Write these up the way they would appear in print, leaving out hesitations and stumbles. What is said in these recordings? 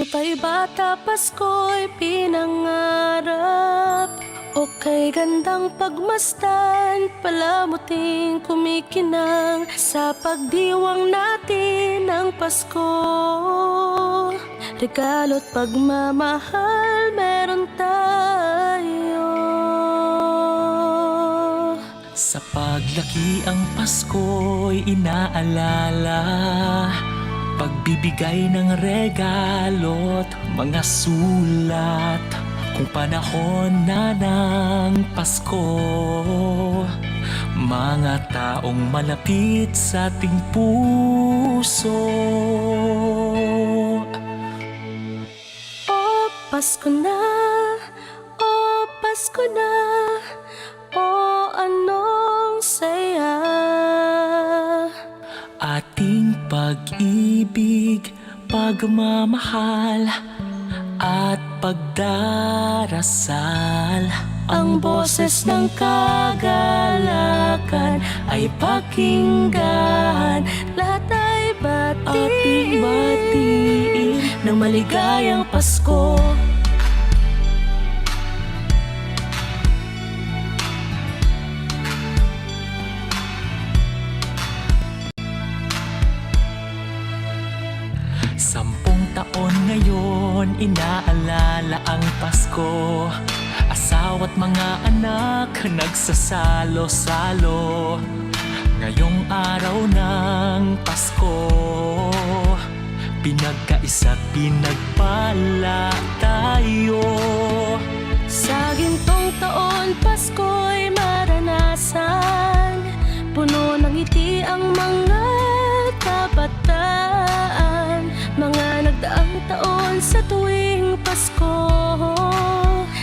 Tutay bata, Pasko'y pinangarap. O kay gandang pagmasdan, palamuting kumikinang sa pagdiwang natin ng Pasko. Regalo't pagmamahal meron tayo. Sa paglaki ang Pasko'y inaalala, pagbibigay ng regalo't mga sulat. Kung panahon na ng Pasko, mga taong malapit sa ating puso. O Pasko na, o Pasko na, o anong saya. Ating pag-ibig, pagmamahal at pagdarasal. Ang boses ng kagalakan ay pakinggan. Lahat ay Ating batiin ng maligayang Pasko. Sampung taon ngayon, inaalala ang Pasko. Asawa't mga anak, nagsasalo-salo. Ngayong araw ng Pasko, pinagkaisa't pinagpala tayo. Sa gintong taon, Pasko'y maranasan. Puno ng ngiti ang mga kabataan. Mga nagdaang taon sa tuwing Pasko.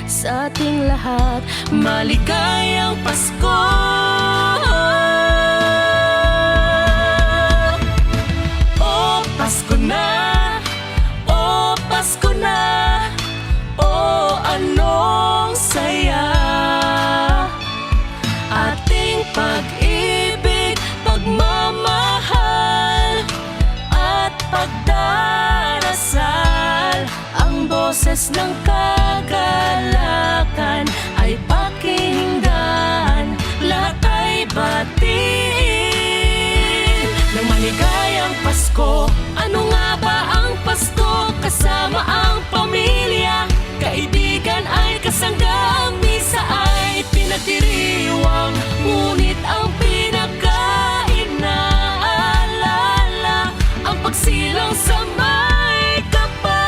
Sa ating lahat, maligayang Pasko. O Pasko na, o Pasko na, o anong saya. Ating pag-ibig, pagmamahal at pagdarasal. Ang boses ng kagalakan ay pakinggan. Lahat ay batiin ng maligayang Pasko. Ano nga ba ang Pasko? Kasama ang pamilya, kaibigan ay kasangga. Ang misa ay pinagdiriwang, ngunit ang pinaka-inaalala ang pagsilang sa may kapal.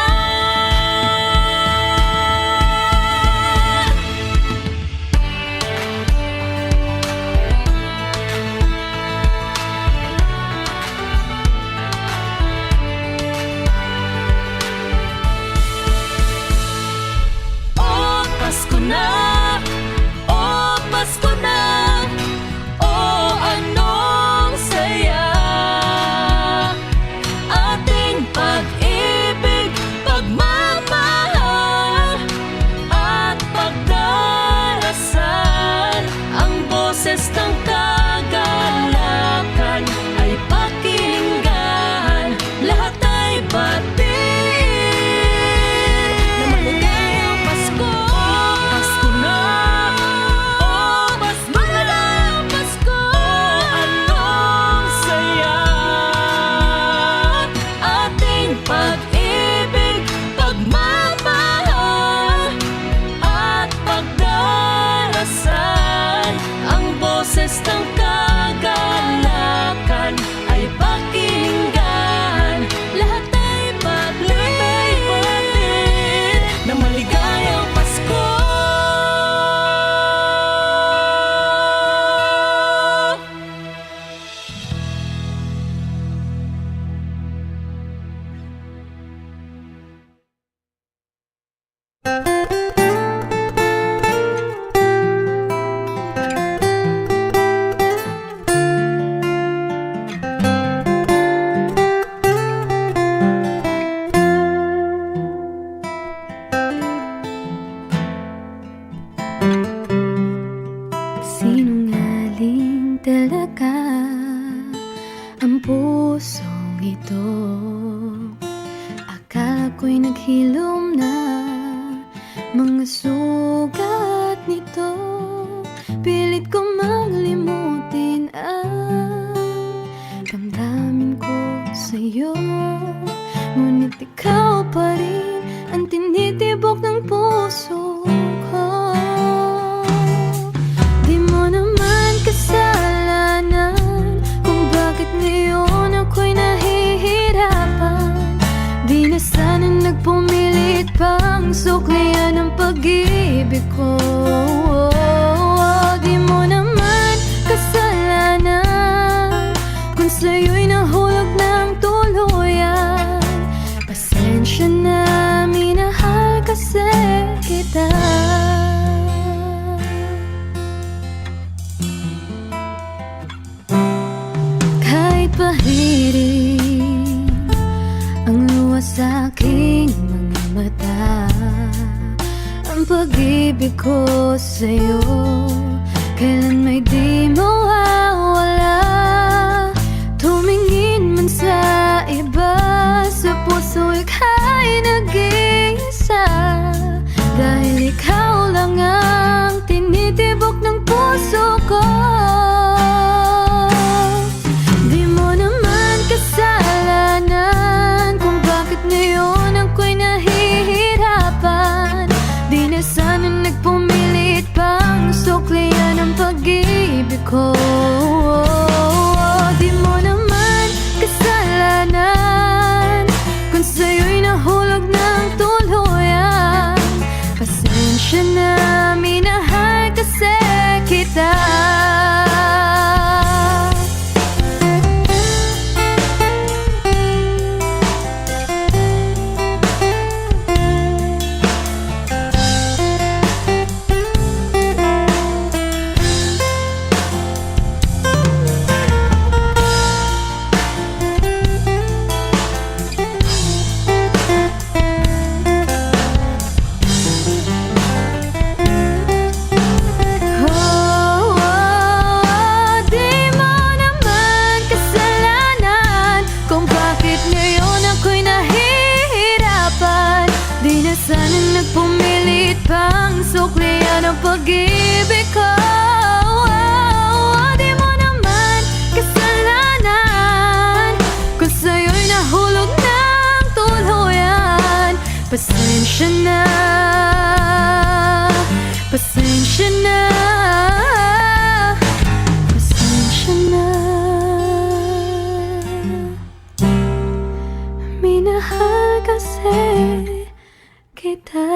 ako'y naghilom na. Mga sugat nito, pilit kong makalimutin ang damdamin ko sa'yo. Ngunit ikaw pa rin ang tinitibok ng puso ko. Di mo naman kasalanan kung bakit ngayon ako'y nahihirapan. Di na sana nagpumilit pang suklian ang pag-ibig ko. Di mo naman kasalanan kung sa'yo'y nahulog ng tuluyan. Pasensya na, minahal kasi kita. Kahit pahirin ang luha sa aking mga mata, ang pag-ibig ko sa'yo kailan may di mawawala. Tumingin man sa iba, sa puso ika'y nag-iisa. Dahil ikaw lang ang tinitibok ng puso ko. Di mo naman kasalanan kung bakit ngayon ako'y nahihirapan. Di na sana nagpumilit pang suklian ang pag-ibig ko. Di mo naman kasalanan kung sa'yo'y nahulog ng tuluyan. Pasensya na, minahal kasi kita. Sana nagpumilit pang suklian ang pag-ibig ko. Di mo naman kasalanan kung sa'yo'y nahulog ng tuluyan. Pasensya na, pasensya na, pasensya na. Minahal kasi kita.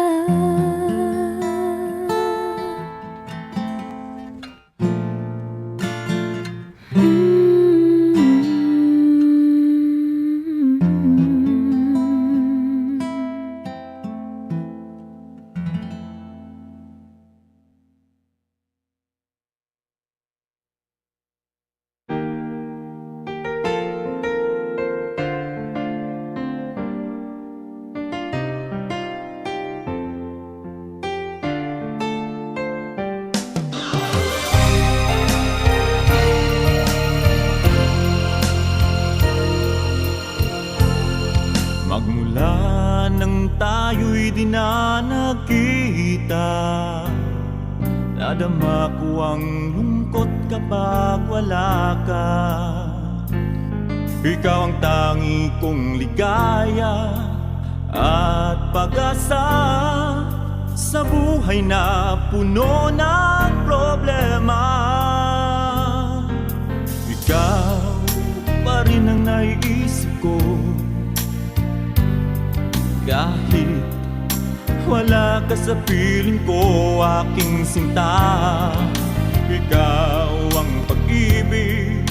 Magmula nang tayo'y di na nagkita, nadama ko ang lungkot kapag wala ka. Ikaw ang tangi kong ligaya at pag-asa sa buhay na puno ng problema. Ikaw pa rin ang naiisip ko kahit wala ka sa piling ko, aking sinta. Ikaw ang pag-ibig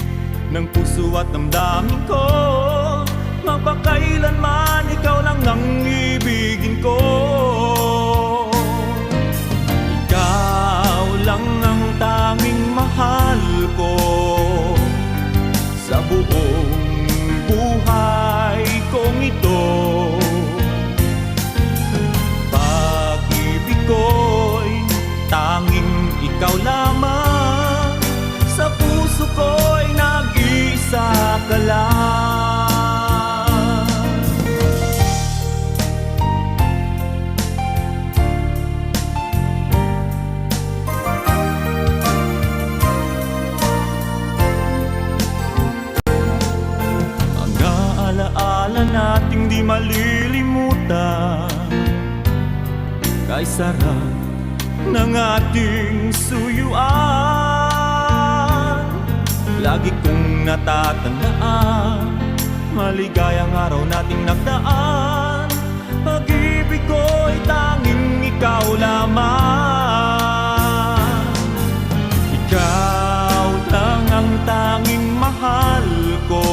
ng puso at damdamin ko. Magpakailanman ikaw lang ang ibigin ko. Ikaw lang ang tanging mahal ko sa buong buhay kong ito. Tanging ikaw lamang sa puso ko'y nag-isa ka lang. di malilimutan. Kay sarap ng ating suyuan, lagi kong natatandaan, maligayang araw nating nagdaan. Pag-ibig ko'y tanging ikaw lamang. Ikaw lang ang tanging mahal ko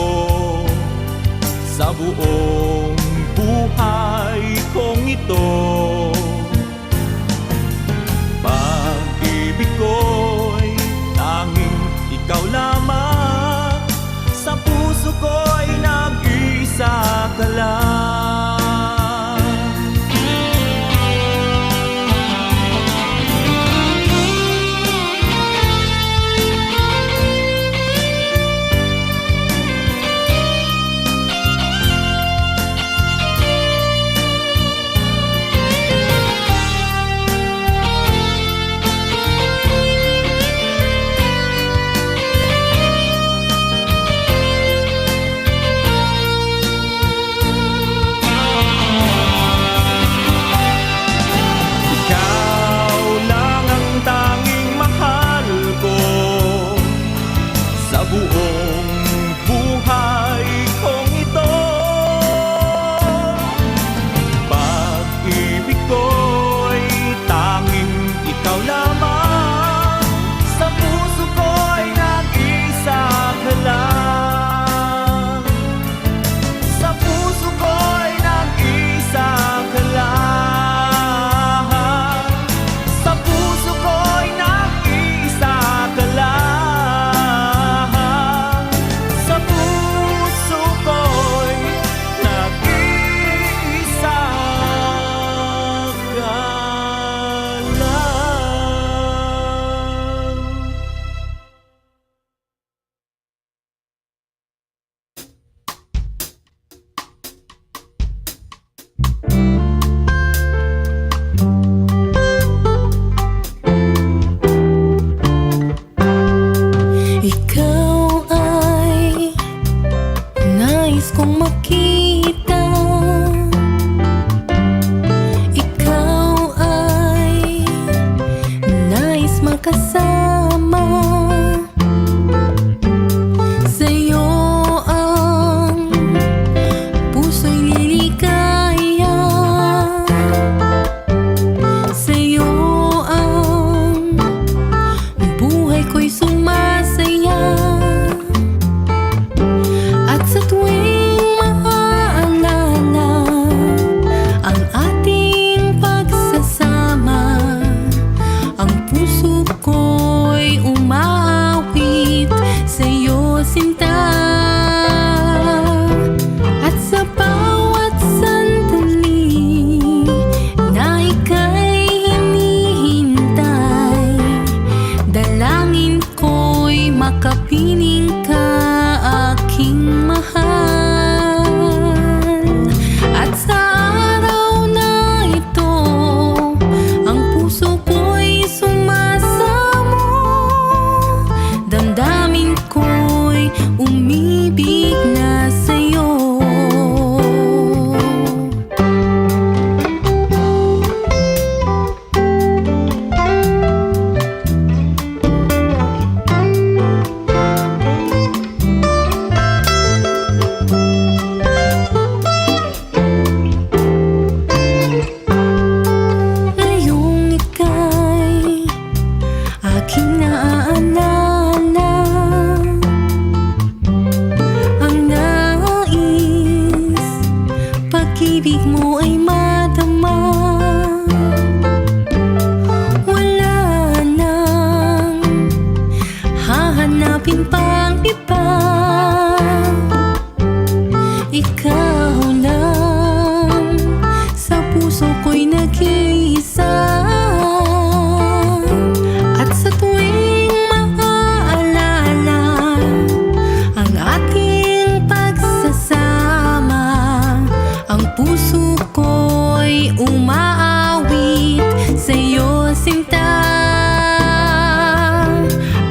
sa buong buhay kong ito. Pag-ibig ko'y tanging ikaw lamang, sa puso ko'y nag-isa ka lang.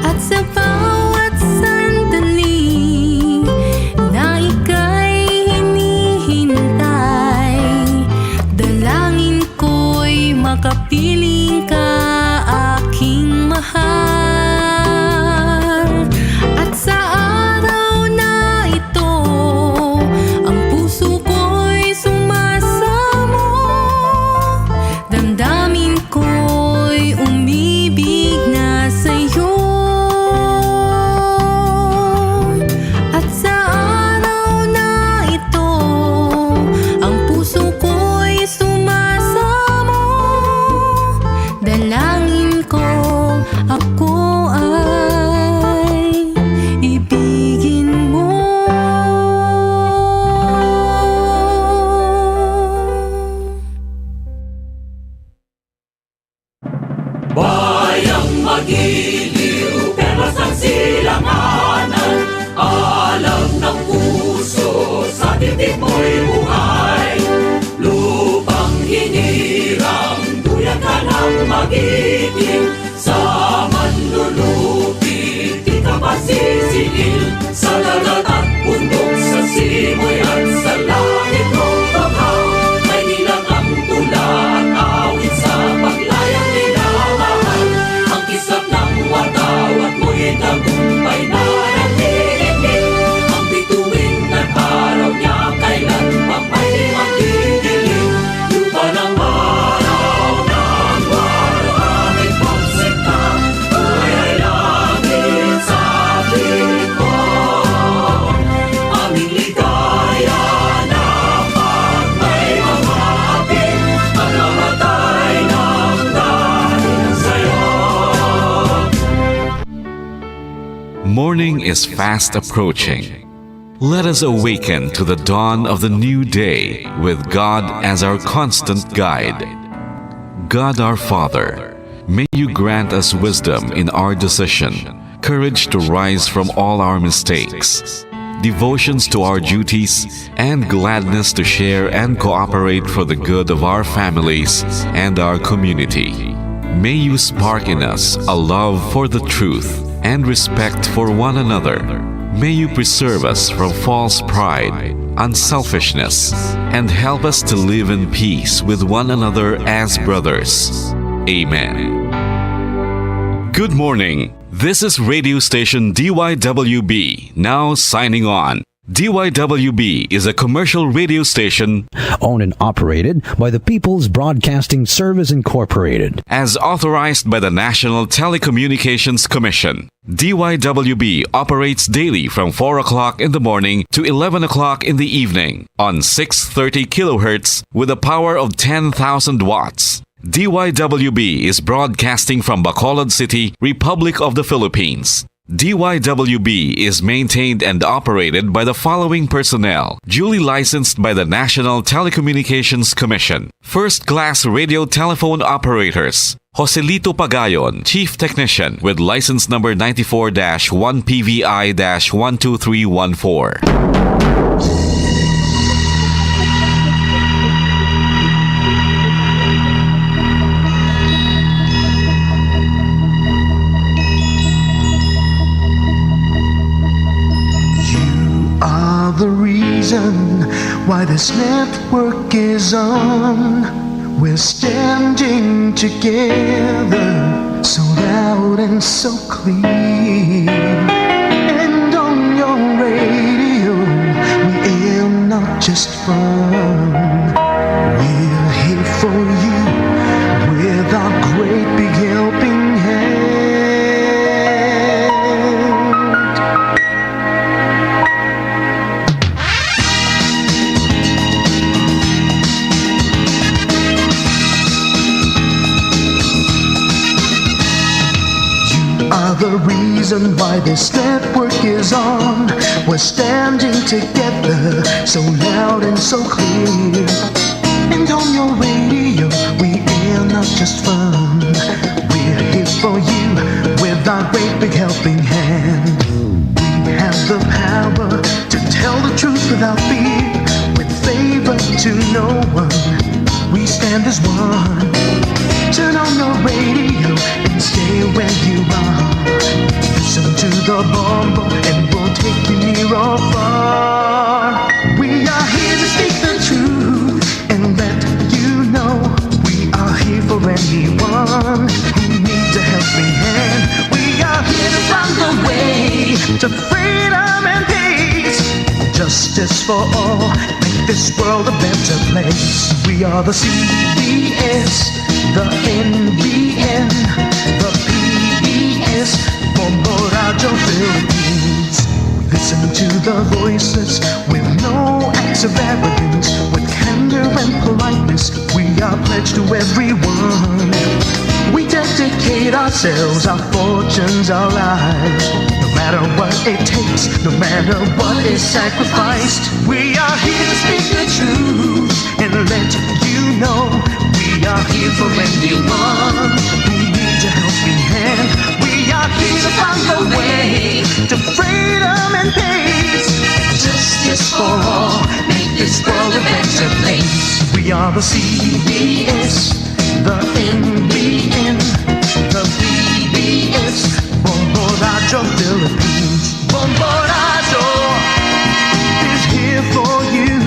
At sa bawat sandali makapiling ka, aking mahal. At sa araw na ito, ang puso ko'y sumasamo, damdamin ko'y umibig na sa'yo. At sa araw na ito, ang puso ko'y sumasamo, dalangin ko ako ay ibigin mo. Bayang magiliw, perlas ng silanganan, alam ng puso, sa dibdib mo'y buhay. Lupang hinirang, duyan ka ng magiting, sa manlulupit, di ka masisingil. Sa dagat at bundok, sa simoy at sa langit mong baghaw, may nilang ang tula at awit sa paglayang minamahal. Ang kislap ng watawat mo'y tagumpay na nagtitigil. Ang bituin at araw niya kailan pang may magdidilim. Lupa ng araw ng walo aming pagsinta, buhay ay langit sa piling mo. Aming ligaya na pag may mamapit, ang namatay ng dahil sa'yo. Morning is fast approaching. Let us awaken to the dawn of the new day with God as our constant guide. God our Father, may you grant us wisdom in our decision, courage to rise from all our mistakes, devotions to our duties, and gladness to share and cooperate for the good of our families and our community. May you spark in us a love for the truth and respect for one another. May you preserve us from false pride, unselfishness, and help us to live in peace with one another as brothers. Amen. Good morning. This is radio station DYWB, now signing on. DYWB is a commercial radio station owned and operated by the People's Broadcasting Service Incorporated. as authorized by the National Telecommunications Commission. DYWB operates daily from 4 o'clock in the morning to 11 o'clock in the evening on 630 kilohertz with a power of 10,000 watts. DYWB is broadcasting from Bacolod City, Republic of the Philippines. DYWB is maintained and operated by the following personnel, duly licensed by the National Telecommunications Commission. First-class radio telephone operators. Joselito Pagayon, Chief Technician with license number 94-1PVI-12314. The reason why this network is on, we're standing together so loud and so clear. And on your radio, we aim not just fun, we're here for you with our great big helping hand. Are the reason why this network is on. We're standing together so loud and so clear. And on your radio, we air not just fun, we're here for you with our great big helping hand. We have the power to tell the truth without fear, with favor to no one. We stand as one. Turn on your radio and stay where you are. Listen to the bomb and we'll take you near or far. We are here to speak the truth and let you know we are here for anyone who needs a helping hand. We are here to find the way to freedom and peace. Justice for all, make this world a better place. We are the CBS, the NBN, the PBS, Bombo Radio Philippines. We listen to the voices with no acts of arrogance, with candor and politeness. We are pledged to everyone. We dedicate ourselves, our fortunes, our lives. No matter what it takes, no matter what is sacrificed. We are here to speak the truth and let you know. We are here for anyone who needs a helping hand. We are here to find the way to freedom and peace. Justice for all, make this world a better place. We are the CBS, the NBN, the PBS, Bombo Radio Philippines. Bombo Radio is here for you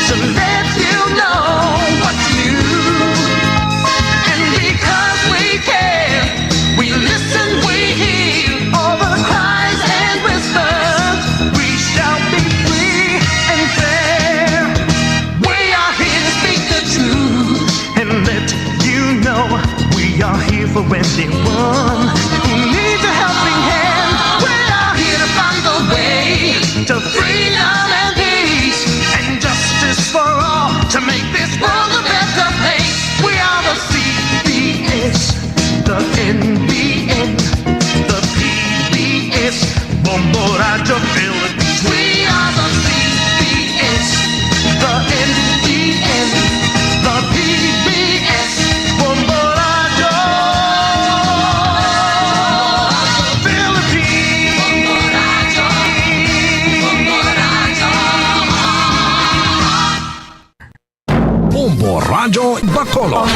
to let you know what's new. And because we care, we listen, we hear all the cries and whispers. We shall be free and fair. We are here to speak the truth and let you know. We are here for anyone who needs a helping hand. We are here to find the way to freedom and peace and justice for all, to make this world a better place. We are the CBS, the NBN, the PBS, Bombo Radio Philippines. We are the CBS, the NBN, the PBS, Bombo Radio Philippines. Bombo Radio Bacolod.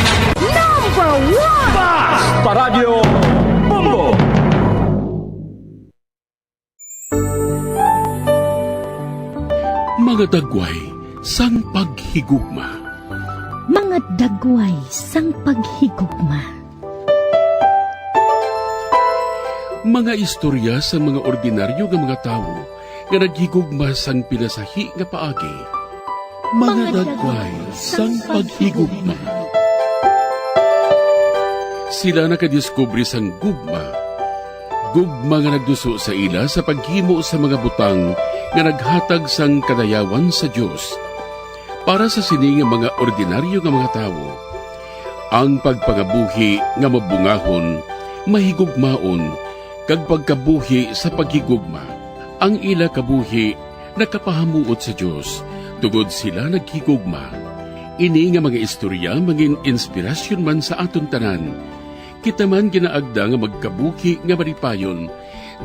Paradyo Bombo! Mga dagway sang paghigugma. Mga dagway sang paghigugma. Mga istorya sa mga ordinaryo nga mga tawo nga naghigugma sang pinasahi nga paagi. Mga dagway sang paghigugma. Sila nakadiskubre sang gugma. Gugma nga nagduso sa ila sa paghimo sa mga butang nga naghatag sang kadayawan sa Dios. Para sa sini nga mga ordinaryo nga mga tawo, ang pagpangabuhi nga mabungahon, mahigugmaon, kag pagkabuhi sa paghigugma. Ang ila kabuhi nakapahamuot sa Dios, tugod sila naghigugma. Ini nga mga istorya mangin inspirasyon man sa aton tanan. Kita man ginaagda nga magkabuhi nga maripayon,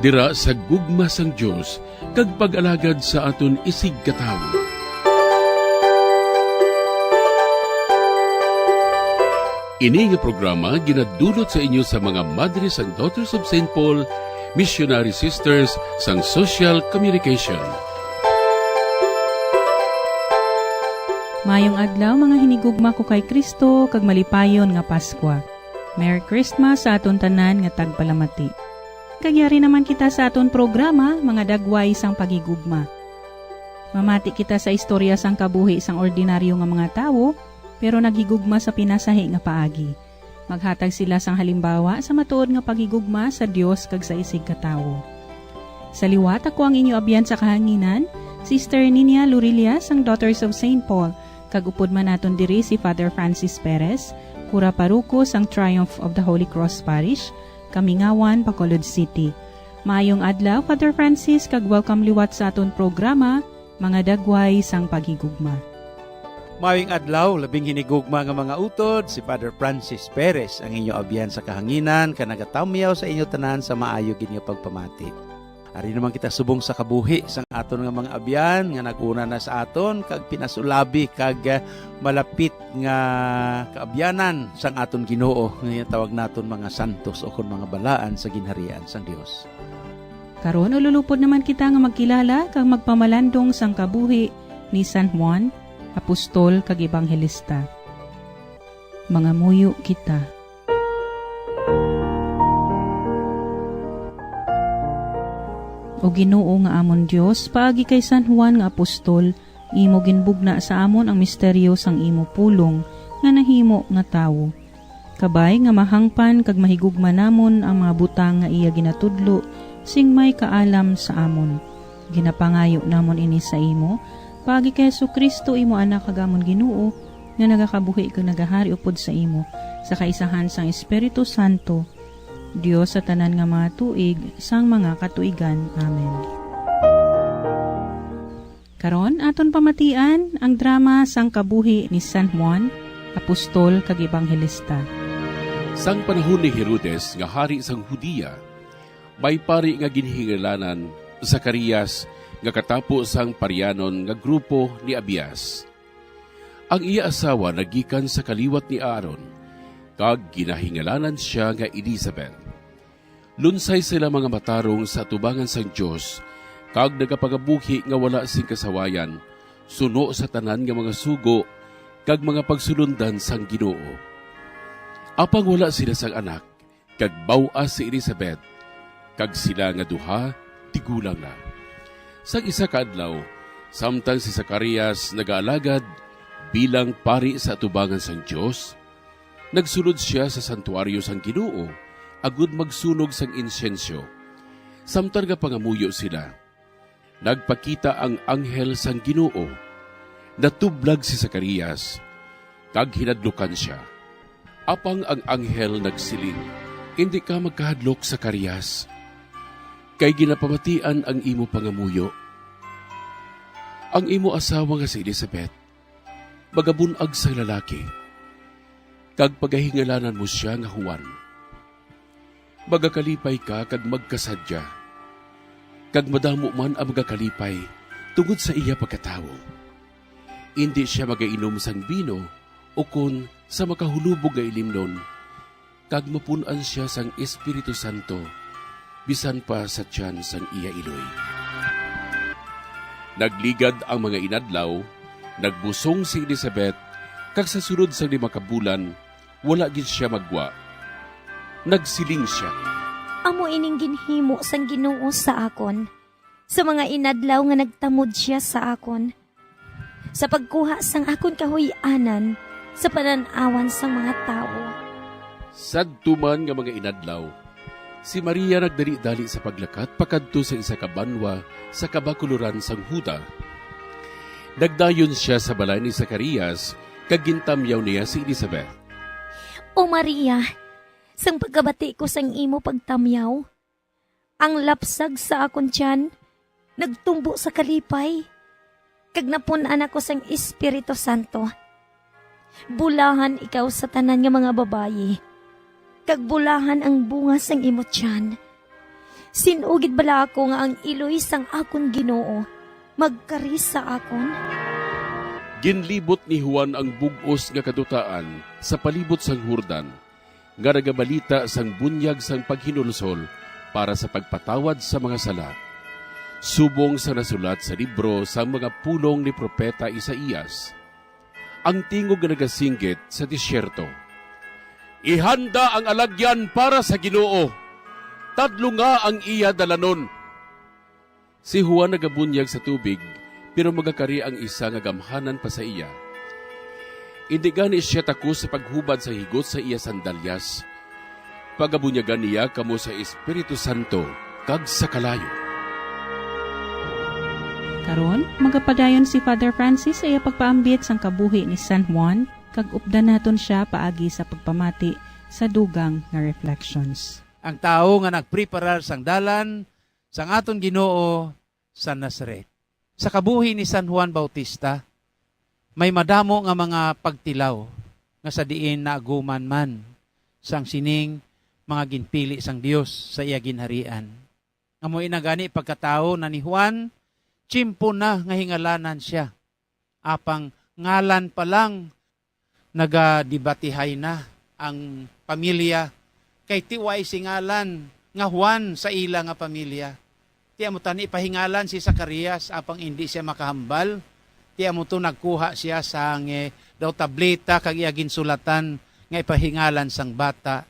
dira sa gugma sang Dios kag pag-alagad sa aton isig katawo. Ini nga programa ginadulot sa inyo sa mga Madres and Daughters of St. Paul, Missionary Sisters sang Social Communication. Mayong adlaw mga hinigugma ko kay Kristo kag malipayon nga Paskwa. Merry Christmas sa aton tanan nga tagpalamati. Kagyari naman kita sa aton programa mga dagway sang pagigugma. Mamati kita sa istorya sang kabuhi sang ordinaryo nga mga tawo pero naghigugma sa pinasahi nga paagi. Maghatag sila sang halimbawa sa matuod nga pagigugma sa Dios kag sa isig katawo. Sa liwat ako ang inyo abyan sa kahanginan, Sister Nina Lurilia sang Daughters of St. Paul, kag upod man naton diri si Father Francis Perez, Kura Paruko sang Triumph of the Holy Cross Parish, Kamingawan, Bacolod City. Maayong adlaw, Father Francis, kag welcome liwat sa aton programa, mga dagway sang paghigugma. Maayong adlaw, labing hinigugma nga mga utod, si Father Francis Perez, ang inyo abyan sa kahanginan, kanagatamyaw sa inyo tanan sa maayo ginyo pagpamati. Ari naman kita subong sa kabuhi sang aton nga mga abyan nga naguna na sa aton kag pinasulabi kag malapit nga kaabyanan sang aton Ginoo nga tawag naton mga santos o kon mga balaan sa ginharian sang Dios. Karon ululupod naman kita nga magkilala kag magpamalandong sang kabuhi ni San Juan, apostol kag ebanghelista. mga muyo kita. O Ginoo nga amon Dios, paagi kay San Juan nga apostol, imo ginbugna sa amon ang misteryo sang imo pulong nga nahimo nga tawo. Kabay nga mahangpan kag mahigugma namon ang mga butang nga iya ginatudlo sing may kaalam sa amon. Ginapangayo namon ini sa imo, paagi kay Jesucristo imo anak kagamon Ginoo, nga nagakabuhi kag nagahari upod sa imo, sa kaisahan sang Espiritu Santo, Dios sa tanan nga mga tuig, sang mga katuigan. Amen. Karon aton pamatian ang drama sang kabuhi ni San Juan, apostol kag ebanghelista. Sang panahon ni Herodes nga hari sang Hudiya, may pari nga ginhingalanan Zacarias nga katapo sang paryanon nga grupo ni Abias. Ang iya asawa nagikan sa kaliwat ni Aaron, kag ginahingalanan siya nga Elizabeth. Lunsay sila mga matarong sa tubangan sang Dios, kag nagapagabuhi nga wala sing kasawayan, suno sa tanan nga mga sugo, kag mga pagsulundan sang Ginoo. Apang wala sila sang anak, kag bawas si Elizabeth, kag sila nga duha, tigulang na. Sang isa ka adlaw, samtang si Zacarias nagaalagad bilang pari sa atubangan sang Dios, nagsulod siya sa santuaryo sang Ginoo, agud magsunog sang insensyo. Samtang nga pangamuyo sila, nagpakita ang anghel sang Ginoo. Natublag si Zacarias, kag hinadlukan siya. Apang ang anghel nagsiling, "Hindi ka magkahadlok, Zacarias, kay ginapamatian ang imo pangamuyo. Ang imo asawa nga si Elizabeth, magabunag sa lalaki, kag pagahingalanan mo siya nga Juan. Magakalipay ka kag magkasadya, kag madamo man ang magakalipay tungod sa iya pagkatawo. Hindi siya magainom sang bino o kun sa makahulubog nga ilimnon, kag mapunan siya sang Espiritu Santo, bisan pa sa tiyan sang iya iloy." Nagligad ang mga inadlaw, nagbusong si Elizabeth, kag sa sunod sang 5 kabulan, wala gid siya magwa. Nagsiling siya, Amo ining ginhimo sang Ginoo sa akon, sa mga inadlaw nga nagtamod siya sa akon, sa pagkuha sang akon kahuy-anan, sa pananawan sang mga tao. sadtuman nga mga inadlaw, si Maria nagdali-dali sa paglakat pakadto sa isa ka banwa sa kabakuluran sang Huda. Nagdayon siya sa balay ni Zacarias, kag gintamyaw niya si Elizabeth. O Maria, sang pagkabati ko sang imo pagtamyaw, ang lapsag sa akon tiyan, nagtumbo sa kalipay, kag napunan ako sang Espiritu Santo. Bulahan ikaw sa tanan nga mga babayi, kag bulahan ang bunga sang imo tiyan. Sinugid bala ako nga ang iloy sang akon Ginoo, magkaris sa akon. Ginlibot ni Juan ang bugos nga kadutaan sa palibot sang Jordan, nga nagabalita sang bunyag sang paghinulsol para sa pagpatawad sa mga sala. Subong sa nasulat sa libro sang mga pulong ni Propeta Isaías. Ang tingog nga nagasinggit sa disyerto, "Ihanda ang alagyan para sa Ginoo, tadlo nga ang iya dalanon." Si Juan nagabunyag sa tubig, pero magakari ang isa nga gamhanan pa sa iya. Hindi gani siya takos sa paghubad sa higot sa iya sandalyas. Pagabunyagan niya kamo sa Espiritu Santo kag sa kalayo. Karon, magapadayon si Father Francis ay pagpaambit sang kabuhi ni San Juan, kag updan naton siya paagi sa pagpamati sa dugang nga reflections. Ang tao nga nagpreparar sang dalan sang aton Ginoo sa Nazaret. Sa kabuhi ni San Juan Bautista, may madamo nga mga pagtilaw nga sa diin naaguman man sang sining mga ginpili sang Dios sa iya ginharian. Amoy na gani pagkatao na ni Juan, tsimpo na nga hingalanan siya. Apang ngalan pa lang nagadibatihay na ang pamilya kay tiway singalan nga Juan sa ila nga pamilya. Tiya mo tani pahingalan si Zacarias apang hindi siya makahambal. Tiya mo to nagkuha siya sang daw tableta kag iya ginsulatan nga ipahingalan sang bata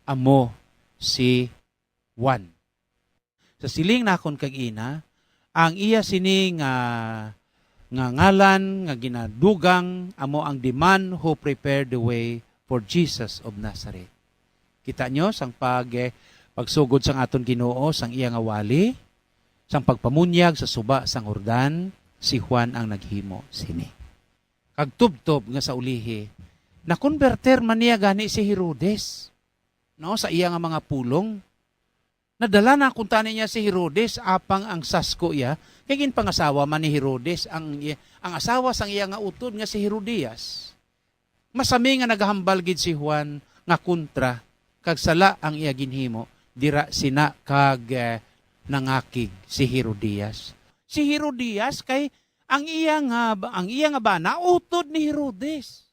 amo si Juan. Sa siling nakon kag ina, ang iya sini nga ngalan nga ginadugang amo ang the man who prepared the way for Jesus of Nazareth. Kita nyo sang pagsugod sang aton Ginoo sang iya nga wali, sang pagpamunyag sa suba sang Jordan, si Juan ang naghimo sini. Kag tubtob nga sa ulihi, nakonverter man niya gani si Herodes, no, sa iya nga mga pulong. Nadala na kunta niya si Herodes apang ang sasko iya, kay ginpangasawa man ni Herodes ang asawa sang iya nga utod nga si Herodias. Masami nga naghambal gid si Juan nga kontra kag sala ang iya ginhimo, dira sina kag nangakig si Herodias. Si Herodias kay ang iya nga bana utod ni Herodes.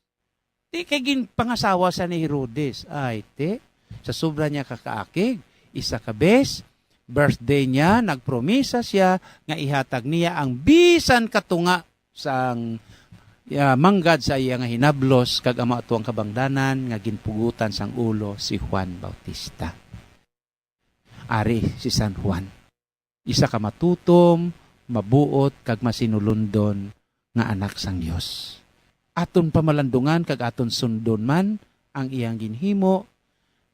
Di kay ginpangasawa sa ni Herodes. Ay te, sa sobra niya kakaakig, isa ka bes, birthday niya, nagpromisa siya nga ihatag niya ang bisan katunga sang manggad sa iya nga hinablos kag ama atuang kabangdanan nga ginpugutan sang ulo si Juan Bautista. Ari si San Juan. Isa ka matutom, mabuot kag masinulundon nga anak sang Dios. Aton pamalandungan kag aton sundon man ang iyang ginhimo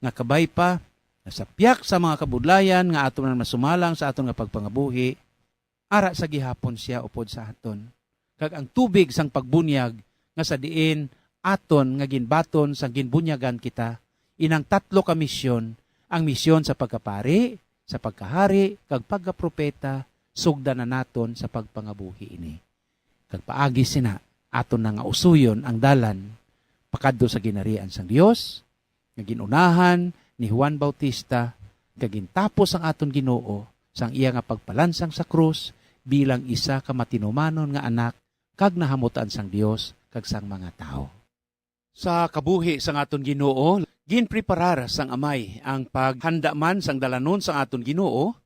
nga kabay pa nasapyak sa mga kabudlayan nga aton man masumalang sa aton nga pagpangabuhi, ara sa gihapon siya upod sa aton. Kag ang tubig sang pagbunyag nga sa diin aton nga ginbaton sang ginbunyagan kita, inang tatlo ka misyon, ang misyon sa pagkapari, sa pagkahari, kag pagkapropeta, sugda na naton sa pagpangabuhi ini. Kag paagi sina, aton na nga usuyon ang dalan, pakadto sa ginarian sang Dios, nga ginunahan ni Juan Bautista, kag gintapos ang aton Ginoo, sang iya nga pagpalansang sa krus, bilang isa ka matinumanon nga anak, kag nahamutan sang Dios, kag sang mga tao. Sa kabuhi sang aton Ginoo, ginpreparar sang amay ang paghanda man sang dalanon sang aton Ginoo,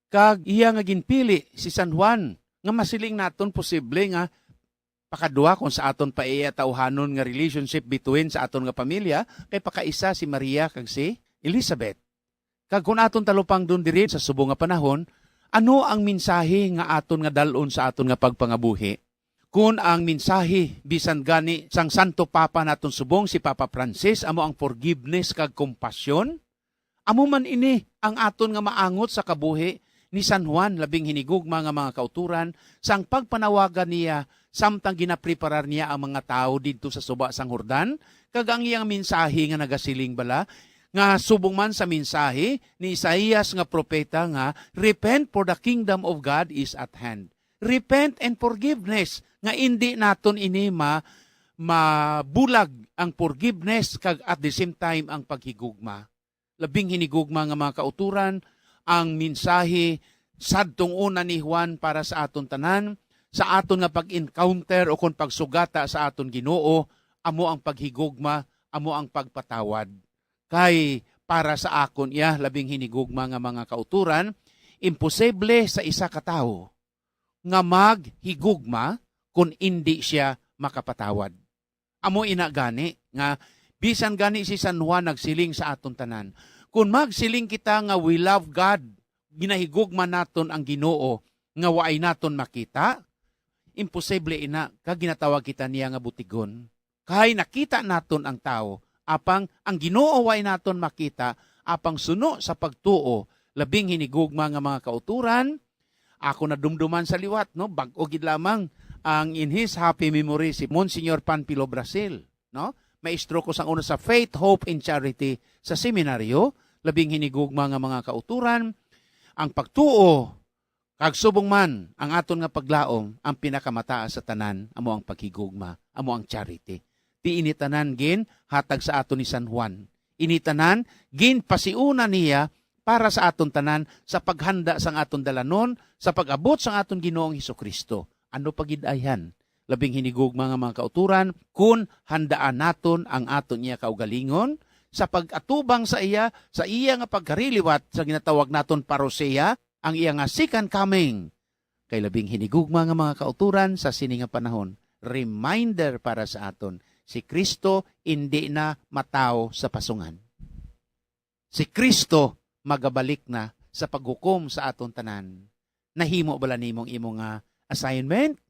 kag iya nga ginpili si San Juan nga masiling naton posible nga pakadua kung sa aton pa iya tawhanon nga relationship between sa aton nga pamilya kay pakaisa si Maria kag si Elizabeth. Kag kung aton talupang dun diri sa subong nga panahon, ano ang mensahe nga aton nga dalon sa aton nga pagpangabuhi? Kung ang mensahe bisan gani sang Santo Papa naton subong si Papa Francis amo ang forgiveness kag compassion, amo man ini ang aton nga maangot sa kabuhi ni San Juan labing hinigugma nga mga kauturan sang pagpanawagan niya samtang ginapreparar niya ang mga tao didto sa suba sang Jordan, kag ang iyang mensahe nga nagasiling bala nga subong man sa mensahe ni Isaías nga propeta nga repent for the kingdom of God is at hand. Repent and forgiveness nga hindi naton ini mabulag ang forgiveness kag at the same time ang paghigugma. Labing hinigugma nga mga kauturan ang mensahe sadtong una ni Juan para sa aton tanan, sa aton nga pag-encounter o kung pagsugata sa aton Ginoo, amo ang paghigugma, amo ang pagpatawad. Kay para sa akon iya labing hinigugma nga mga kauturan, imposible sa isa ka tawo nga maghigugma kung hindi siya makapatawad. Amo ina gani nga bisan gani si San Juan nagsiling sa aton tanan. Kung magsiling kita nga we love God, ginahigugma naton ang Ginoo nga waay naton makita, imposible ina kag ginatawag kita niya nga butigon. Kay nakita naton ang tao, apang ang Ginoo waay naton makita, apang suno sa pagtuo, labing hinigugma nga mga kauturan. Ako na dumduman sa liwat, no? Bag-o gid lamang ang in his happy memory si Monsignor Panfilo Brasil, no? Maestro ko sang una sa Faith, Hope, and Charity sa seminaryo, labing hinigugma nga mga kauturan, ang pagtuo, kag subong man ang aton nga paglaom, ang pinakamataas sa tanan, amo ang paghigugma, amo ang charity. Ti initanan gin hatag sa aton ni San Juan. Initanan gin pasiuna niya para sa aton tanan sa paghanda sang aton dalanon, sa pag-abot sang aton Ginoong Hesukristo. Ano pagidayhan? Labing hinigugma nga mga kauturan, kun handaan naton ang aton niya kaugalingon, sa pag-atubang sa iya nga pagkariliwat sa ginatawag naton parousia, ang iya nga second coming. Kay labing hinigugma nga mga kauturan sa sini nga panahon, reminder para sa aton, si Kristo hindi na mataw sa pasungan. Si Kristo magabalik na sa paghukom sa aton tanan. Nahimo bala nimong imong assignment?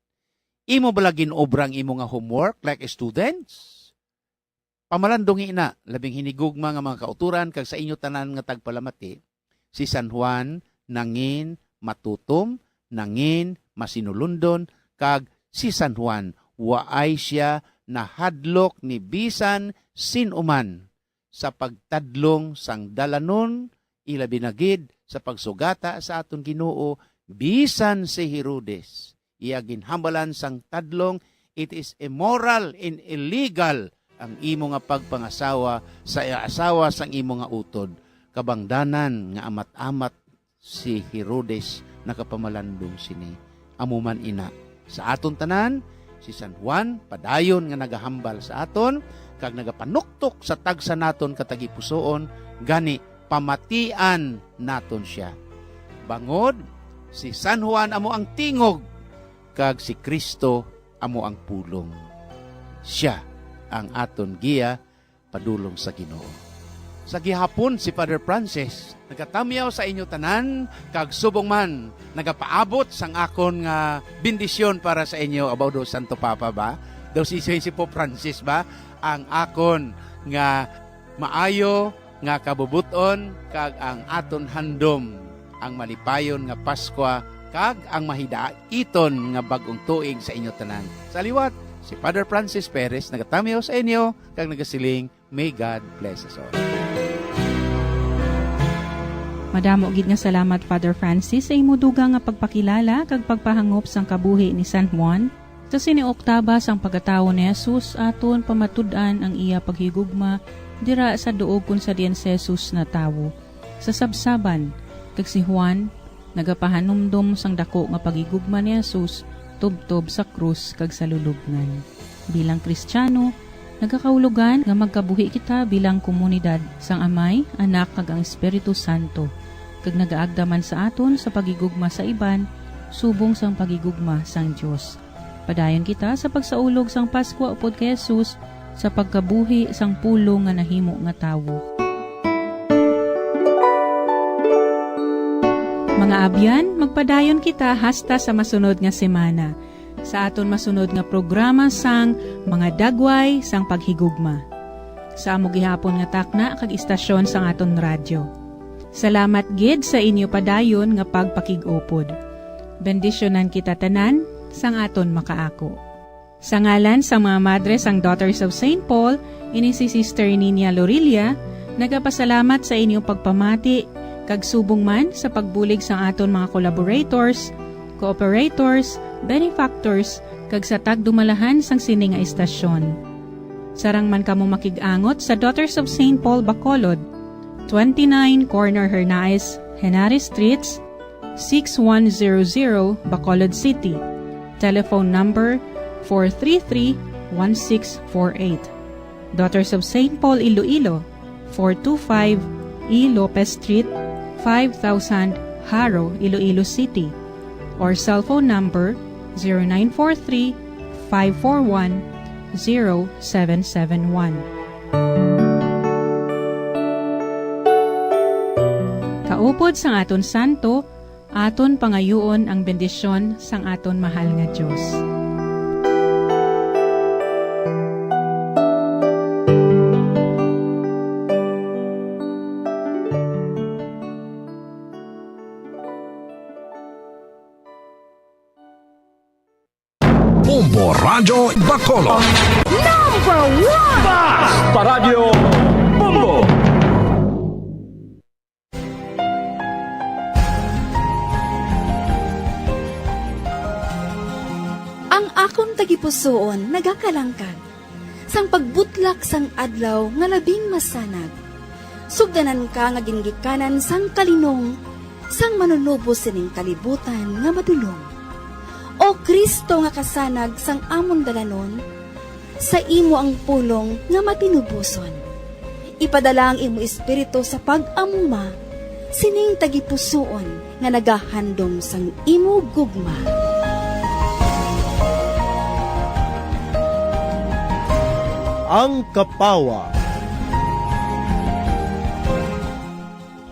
Imo bala ginobrang imong homework like students? Pamalandong ina, labing hinigugma nga mga kauturan kag sa inyo tanan nga tagpalamati, si San Juan nangin matutom, nangin masinulundon, kag si San Juan waay siya nahadlok ni bisan sinuman sa pagtadlong sang dalanon, ilabi na gid sa pagsugata sa aton Ginoo, bisan si Herodes. Iya ginhambalan sang tadlong, it is immoral and illegal ang imo nga pagpangasawa sa asawa sang imo nga utod. Kabangdanan nga amat-amat si Herodes nakapamalandong sini. Amuman ina. Sa aton tanan, si San Juan padayon nga nagahambal sa aton, kag nagapanuktok sa tagsa naton katagipusoon, gani pamatian naton siya. Bangod, si San Juan amo ang tingog, kag si Kristo amo ang pulong. Siya ang aton giya padulong sa Ginoo. Sa gihapon si Father Francis, nagatamyaw sa inyo tanan, kag subong man, nagapaabot sang akon nga bendisyon para sa inyo, about do Santo Papa ba? Daw si Pope Francis ba? Ang akon nga maayo, nga kabubuton, kag ang aton handom, ang malipayon nga Paskwa, kag ang mahidaiton nga bagong tuig sa inyo tanan. Sa liwat, si Father Francis Perez nagatamyaw sa inyo, kag nagasiling, may God bless us all. Madamo gid nga salamat Father Francis sa imo dugang nga pagpakilala kag pagpahangop sang kabuhi ni San Juan. Sa sini-oktaba sang pagkatawo ni Jesus aton pamatud-an ang iya paghigugma dira sa duog kun sa diyan si Jesus na tawo. Sa sabsaban kag si Juan nagapahanumdum sang dako nga paghigugma ni Jesus tubtob sa krus kag sa lulubngan. Bilang Kristiyano, nagakaulugan nga magkabuhi kita bilang komunidad sang Amay, Anak kag ang Espiritu Santo. Kag nagaagdaman sa aton sa pagigugma sa iban, subong sang pagigugma sang Dios. Padayon kita sa pagsaulog sang Paskwa upod kay Jesus sa pagkabuhi sang pulong nga nahimo nga tawo. Mga abyan, magpadayon kita hasta sa masunod nga semana. Sa aton masunod nga programa sang mga dagway sang paghigugma. Sa amo gihapon nga takna kag istasyon sang aton radyo. Salamat gid sa inyo padayon nga pagpakig-upod. Bendisyonan kita tanan sang aton makaako. Sa ngalan sa mga madre sang Daughters of St. Paul, ini si Sister Nina Lorilia, nagapasalamat sa inyong pagpamati kag subong man sa pagbulig sang aton mga collaborators, cooperators, benefactors, kag sa tagdumalahan sang sini nga istasyon. Sarang man kamo makig-angot sa Daughters of St. Paul, Bacolod, 29 Corner Hernaez, Henares Streets, 6100 Bacolod City. Telephone number 433-1648. Daughters of St. Paul, Iloilo, 425 E. Lopez Street, 5000 Haro, Iloilo City. Or cellphone number 0943-541-0771. Kaupod sang aton santo, aton pangayuon ang bendisyon sang aton mahal nga Diyos. Bombo Radyo Bacolod. Number 1! Paradyo Bombo! Ang akong tagipusoon nagakalangkag, sang pagbutlak sang adlaw nga labing masanag. Sugdanan ka nga ginggikanan sang kalinong, sang manunubo sining kalibutan nga madulong. O Kristo nga kasanag sang amon dalanon, sa imo ang pulong nga matinubuson. Ipadala ang imo espiritu sa pag-amuma, sining tagipusoon nga nagahandom sang imo gugma. ang kapawa.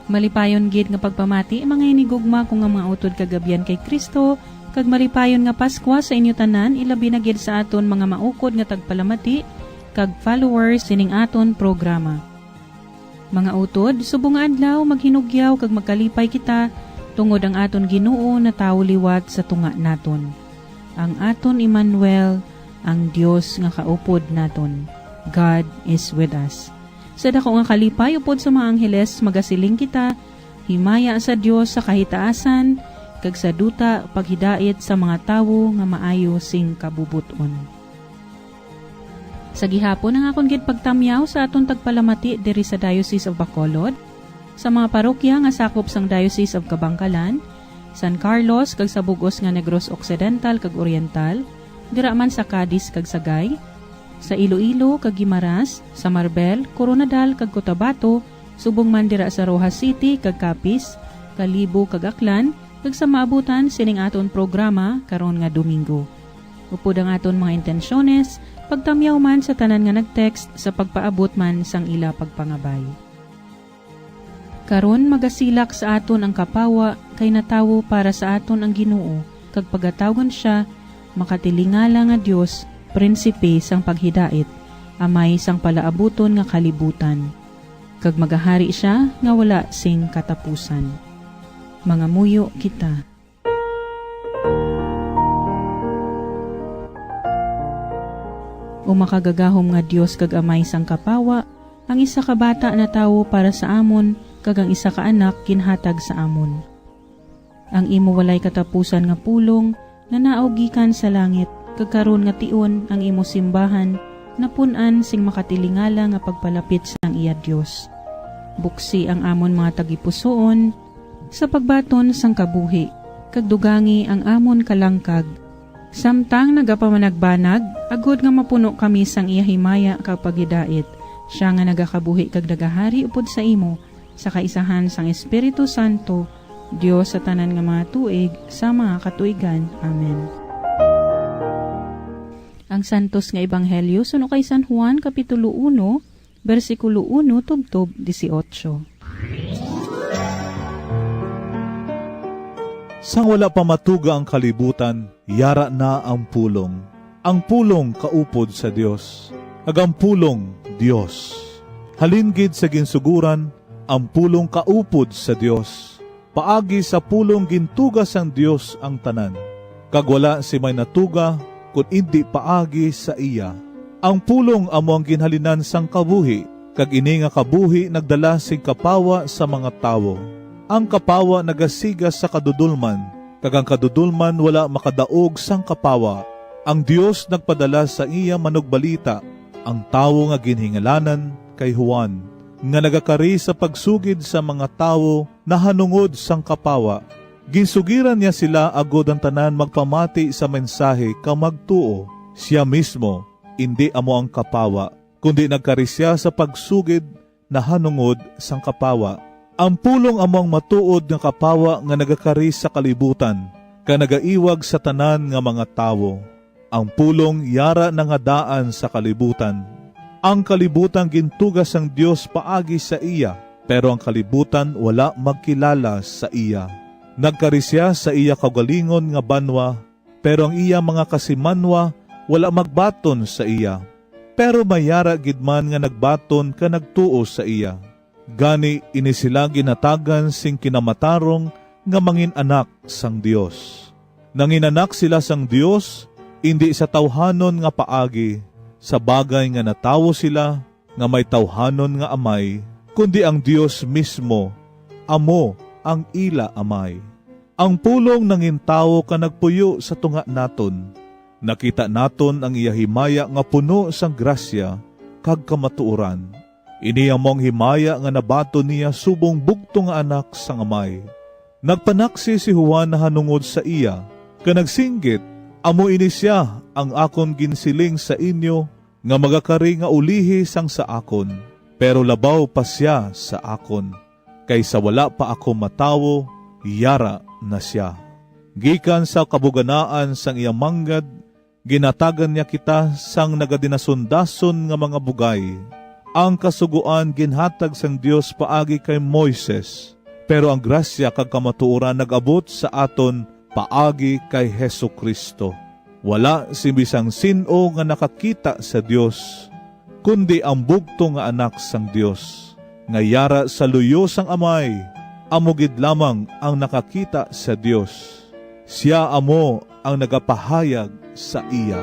Malipayon gid nga pagpamati, mga inigugma kung nga mga utod kagabyan kay Kristo, kag malipayon nga Paskwa sa inyo tanan, ilabi na gid sa aton mga maukod nga tagpalamati, kag followers sining aton programa. Mga utod, subong nga adlaw maghinugyaw kag magkalipay kita, tungod ang aton Ginoo na tawo liwat sa tunga naton. Ang aton Emmanuel, ang Dios nga kaupod naton. God is with us. Sa dako nga kalipay upod sa mga angheles, magasiling kita, himaya sa Dios sa kahitaasan, kag sa duta paghidait sa mga tawo nga maayo sing kabubuton. Sa gihapon ang akong gid pagtamyaw sa aton tagpalamati diri sa Diocese of Bacolod, sa mga parokya nga sakop sang Diocese of Kabangkalan, San Carlos kag sa bugos nga Negros Occidental kag Oriental, dira man sa Cadiz kag Sagay, sa Iloilo kag Guimaras, sa Marbel, Coronadal kag Cotabato, subong man dira sa Rojas City kag Capiz, Kalibo kag Aklan, kag sa maabutan sining aton programa karon nga Domingo. Upod ang aton mga intensyones, pagtamyaw man sa tanan nga nagtext sa pagpaabot man sang ila pagpangabay. Karon magasilak sa aton ang kapawa kay natawo para sa aton ang Ginoo, kag pagatawgon siya makatilingala nga Dios, prinsipe sang paghidait, amay sang palaabuton nga kalibutan. Kag magahari siya nga wala sing katapusan. Mga muyo kita. O makagagahom nga Dios kag amay sang kapawa, ang isa ka bata na tawo para sa amon, kag ang isa ka anak kinhatag sa amon. Ang imo walay katapusan nga pulong, nga naogikan sa langit, kag karon nga tion ang imo simbahan, napunan sing makatilingala nga pagpalapit sang iya Dios. Buksi ang amon mga tagipusoon, sa pagbaton sang kabuhi, kag dugangi ang amon kalangkag. Samtang nagapamanagbanag, agod nga mapuno kami sang iya himaya kapag hidait, siya nga nagakabuhi kag nagahari upod sa imo, sa kaisahan sang Espiritu Santo, Dios sa tanan nga mga tuig, sa mga katuigan. Amen. Ang santos nga ebanghelyo suno kay San Juan Kapitulo 1, versikulo 1 tubtob 18. Sang wala pa matuga ang kalibutan, yara na ang pulong. Ang pulong kaupod sa Dios, ag ang pulong Dios. Halingid sa ginsuguran, ang pulong kaupod sa Dios. Paagi sa pulong gintugas ang Dios ang tanan. Kag wala si may natuga, kung hindi paagi sa iya. Ang pulong amo ang ginhalinan sang kabuhi, kag ini nga kabuhi nagdala sing kapawa sa mga tawo. Ang kapawa nagasigas sa kadudulman, kag ang kadudulman wala makadaog sang kapawa. Ang Dios nagpadala sa iya manugbalita, ang tawo nga ginhingalanan kay Juan, nga nagakari sa pagsugid sa mga tawo na hanungod sang kapawa. Ginsugiran niya sila agod ang tanan magpamati sa mensahe kamagtuo. Siya mismo, hindi amo ang kapawa, kundi nagkari siya sa pagsugid na hanungod sang kapawa. Ang pulong among matuod nga kapawa nga nagakari sa kalibutan, ka nagaiwag sa tanan nga mga tawo. Ang pulong yara nga daan sa kalibutan. Ang kalibutan gintugas ang Dios paagi sa iya, pero ang kalibutan wala magkilala sa iya. Nagkari siya sa iya kaugalingon nga banwa, pero ang iya mga kasimanwa wala magbaton sa iya. Pero mayara gidman nga nagbaton ka nagtuo sa iya. Gani ini sila ginatagan sing kinamatarong nga mangin anak sang Dios. Nanginanak sila sang Dios, hindi sa tawhanon nga paagi, sa bagay nga natawo sila nga may tawhanon nga amay, kundi ang Dios mismo, amo ang ila amay. Ang pulong nangintawo ka nagpuyo sa tunga naton. Nakita naton ang iya himaya nga puno sang grasya kag kamatuoran. Ini among himaya nga nabato niya subong bugto nga anak sang amay. Nagpanaksi si Juan na hanungod sa iya, ka nagsinggit, amo ini siya ang akon ginsiling sa inyo, nga magakari nga ulihi sang sa akon, pero labaw pa siya sa akon, kaysa wala pa ako matawo, yara na siya. Gikan sa kabuganaan sang iyang manggad, Ginatagan niya kita sang nagadinasundason nga mga bugay. Ang kasuguan ginhatag sang Dios paagi kay Moises, pero ang grasya kag kamatuoran nag-abot sa aton paagi kay Hesu Kristo. Wala si bisang sino nga nakakita sa Dios, kundi ang bugto nga anak sang Dios. Nga yara sa luyo sang amay, amugid lamang ang nakakita sa Dios. Siya amo ang nagapahayag sa iya.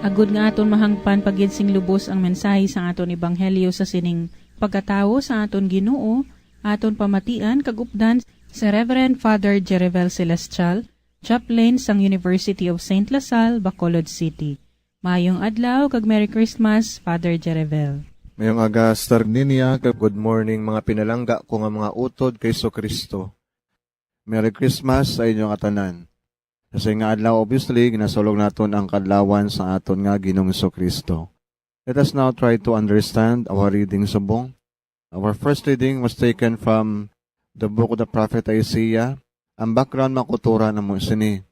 Agud nga aton mahangpan paginsing lubos ang mensahe sa aton ebanghelyo sa sining pagkatawo sa aton Ginoo, aton pamatian kagupdan si Reverend Father Jerivel Celestial, chaplain sang University of St. Lasal, Bacolod City. Mayong adlaw kag Merry Christmas, Father Jerivel. Mayong aga, Star Ninia, kag good morning mga pinalangga ko nga mga utod kay Kristo. Merry Christmas sa inyong atanan. Kasi nga adlaw, obviously, ginasulog naton ang kadlawan sa aton nga Ginoong Kristo. Let us now try to understand our reading subong. Our first reading was taken from the book of the prophet Isaiah. Ang background makutura na mo sini.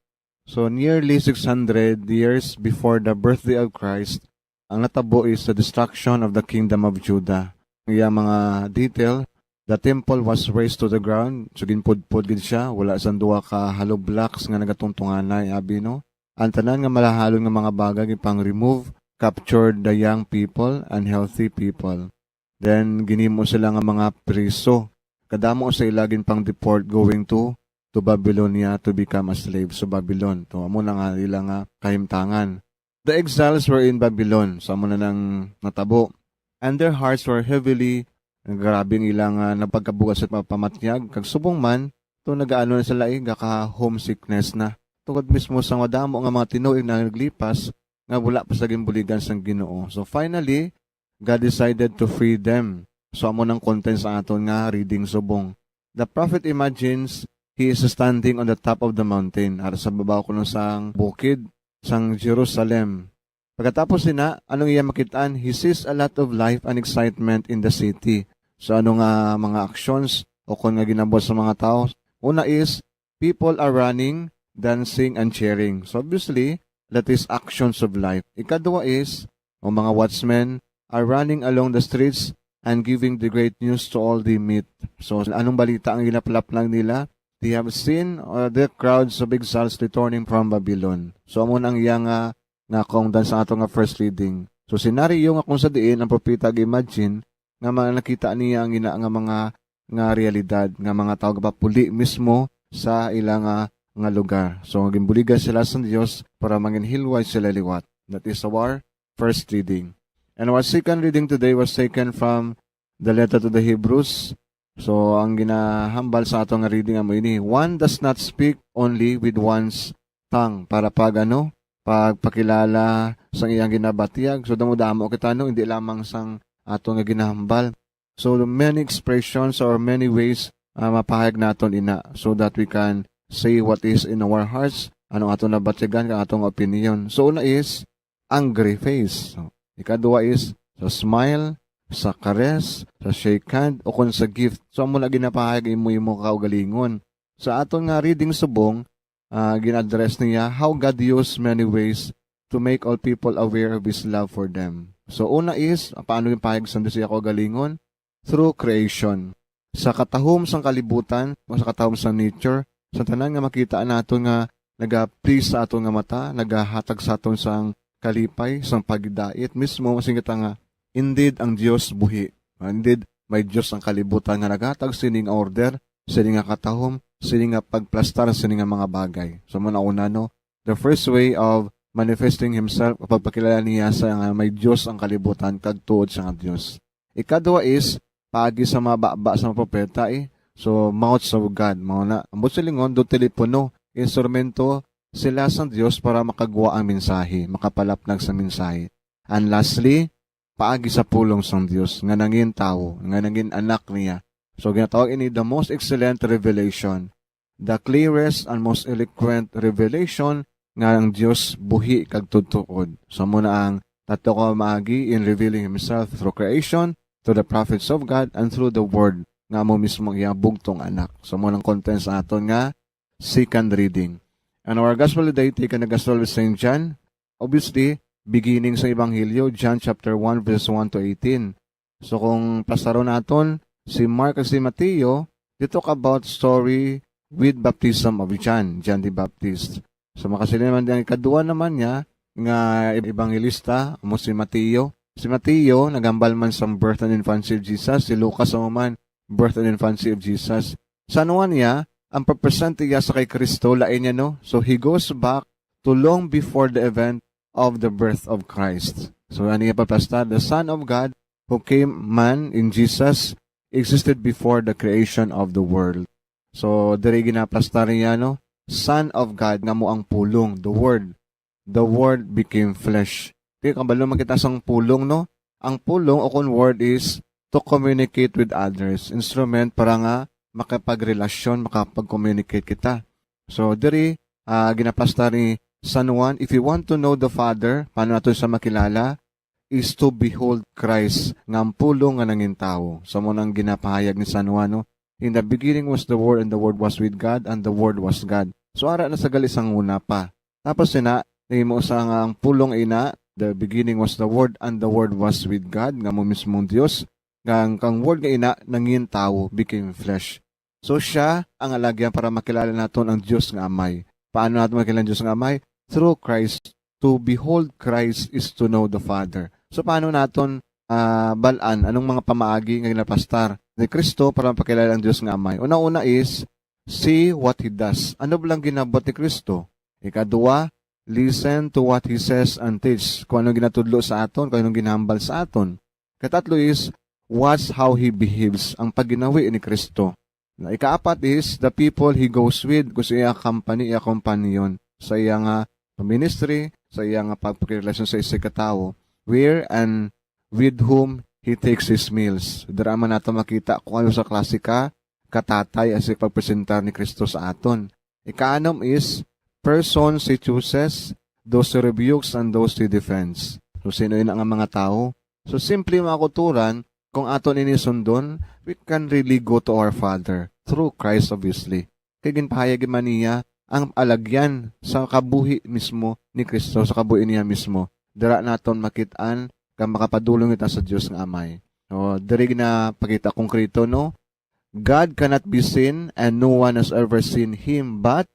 So, nearly 600 years before the birthday of Christ, ang natabo is the destruction of the kingdom of Judah. Yung mga detail, the temple was razed to the ground. So, ginpudpud gid siya. Wala sang duwa ka hollow blocks nga nagatungtunganay, abi no? Ang tanan nga malahalon nga mga bagay ipang remove, captured the young people and healthy people. Then, ginimo sila nga mga priso. Kadamo sa ilagin pang deport going to Babylonia to become a slave sa Babylon. To amo na nga nila nga kahimtangan. The exiles were in Babylon. So amo na nang natabo. And their hearts were heavily, grabing ilang napagkabugas at mapamatyag. Kag subong man, to nagaano na sila gaka homesickness na. Tungkod mismo sa madamo nga mga tinuig na naglipas, nga wala pa sa gimbuligan sang Ginoo. So finally, God decided to free them. So amo nang content sa aton nga reading subong. The prophet imagines he is standing on the top of the mountain, ara sa babaw kuno sang bukid sang Jerusalem. Pagkatapos nina, anong iya makitaan? He sees a lot of life and excitement in the city. So ano nga mga actions o kung nga ginabot sa mga tao? Una is, people are running, dancing, and cheering. So obviously, that is actions of life. Ikadwa is, ang mga watchmen are running along the streets and giving the great news to all they meet. So anong balita ang ginapalap lang nila? They have seen the crowds of exiles returning from Babylon. So amo nang iya nga kongdan sa ato nga first reading. So senaryo nga kung sa diin ang propeta imagine nga mga nakita niya ang ina nga mga nga realidad nga mga tao gapuli mismo sa ilang nga lugar. So gimbuligan sila sa Dios para manginhilway sila liwat. That is our first reading. And our second reading today was taken from the letter to the Hebrews. So, ang ginahambal sa atong reading amo ini, one does not speak only with one's tongue para pagpakilala sang iyang ginabatiag. So, damo-damo kita hindi lamang sang atong ginahambal. So, many expressions or many ways mapahayag naton ina so that we can say what is in our hearts, anong atong nabatigan, kang atong opinion. So, una is angry face. So, ikadua is smile, sa kares, sa shake hand, o kung sa gift. So, amo na ginapahayag imo kaugalingon. Sa aton nga reading subong, gin-address niya how God used many ways to make all people aware of His love for them. So, una is, paano yung pahayag sa siya kaugalingon? Through creation. Sa katahom sang kalibutan, o sa katahom sang nature, sa tanan nga makita nato nga naga-please sa aton nga mata, nagahatag sa aton sang kalipay, sang pagdait, mismo masingita nga, indeed, ang Diyos buhi. Indeed, may Diyos ang kalibutan nga naghatag sining order, sining nga katahom, sining nga pagplastar, sining nga mga bagay. So, muna no, the first way of manifesting Himself, pagpakilala niya sa nga may Diyos ang kalibutan, kagtuod sa nga Diyos. Ikadwa is, paagi sa mababa sa mga propeta So, mouths of God. Mauna, ang silingon, do telepono, instrumento sila sa Diyos para makagawa ang mensahe, makapalapnag sa mensahe. And lastly, paagi sa pulong sang Dios nga nangin tao, nga nangin anak niya. So ginatawag ini the most excellent revelation, the clearest and most eloquent revelation nga ang Dios buhi kag tutuod. So muna ang tato ko maagi in revealing Himself through creation, through the prophets of God, and through the Word nga mo mismo iyang bugtong anak. So muna ang content sa aton nga second reading. And our gospel today, taken the gospel of St. John, obviously, beginning sa Ebanghelyo, John chapter 1, verse 1 to 18. So kung pasaro naton, si Mark at si Mateo, they talk about story with baptism of John the Baptist. So makasili naman din, ikaduwa naman niya, nga ebangelista, mo si Mateo. Si Mateo, nagambal man sa birth and infancy of Jesus. Si Lucas naman, birth and infancy of Jesus. Sa anuan niya, ang pagpresente niya sa kay Kristo, lain niya, no? So he goes back to long before the event of the birth of Christ. So ano niya papasta? The Son of God, who came man in Jesus, existed before the creation of the world. So, diri ginapasta niya, no? Son of God, nga mo ang pulong, the Word. The Word became flesh. Kaya kabalo makita sang pulong, no? Ang pulong o kung word is to communicate with others. Instrument para nga makapagrelasyon, makapag-communicate kita. So, diri, ginapasta ni San Juan, if you want to know the Father, paano nato siya makilala, is to behold Christ, nga ang pulong nga nanging tao. So, mo nang ginapahayag ni San Juan, no? In the beginning was the Word, and the Word was with God, and the Word was God. So, ara na sa galisang una pa. Tapos sina, mo sa nga ang pulong ina, the beginning was the Word, and the Word was with God, nga mo mismong Diyos, nga kang Word nga ina, nanging tao, became flesh. So, siya ang alagyan para makilala naton ang Diyos nga Amay. Paano natin makilala ang Diyos nga Amay? Through Christ. To behold Christ is to know the Father. So, paano naton balaan? Anong mga pamaagi nga ginapastar ni Kristo para mapakilala ang Diyos nga Amay? Una-una is, see what He does. Ano blang ginabot ni Kristo? Ikaduwa, listen to what He says and teach. Kung anong ginatudlo sa aton, kung anong ginahambal sa aton. Katatlo is, watch how He behaves. Ang pagginawi ni Kristo. Ikaapat is, the people He goes with, kung sa iya company, iya kompanyon, sa iya nga ministry, sa iya nga pagpakirelasyon sa isa katao, where and with whom He takes His meals. Drama nato makita kung ano sa klasika, katatay as pagpresentar ni Kristo sa aton. Ikaanom is, persons He chooses, those He rebukes, and those He defends. So, sino yun ang mga tao? So, simple mga kuturan, kung aton inisundon, we can really go to our Father, through Christ obviously. Kaya ginpahayag man niya, ang alagyan sa kabuhi mismo ni Kristo, sa kabuhi niya mismo. Dira naton makitaan, kang makapadulong ita sa Diyos ng Amay. So, diri na pakita konkreto, no? God cannot be seen, and no one has ever seen Him, but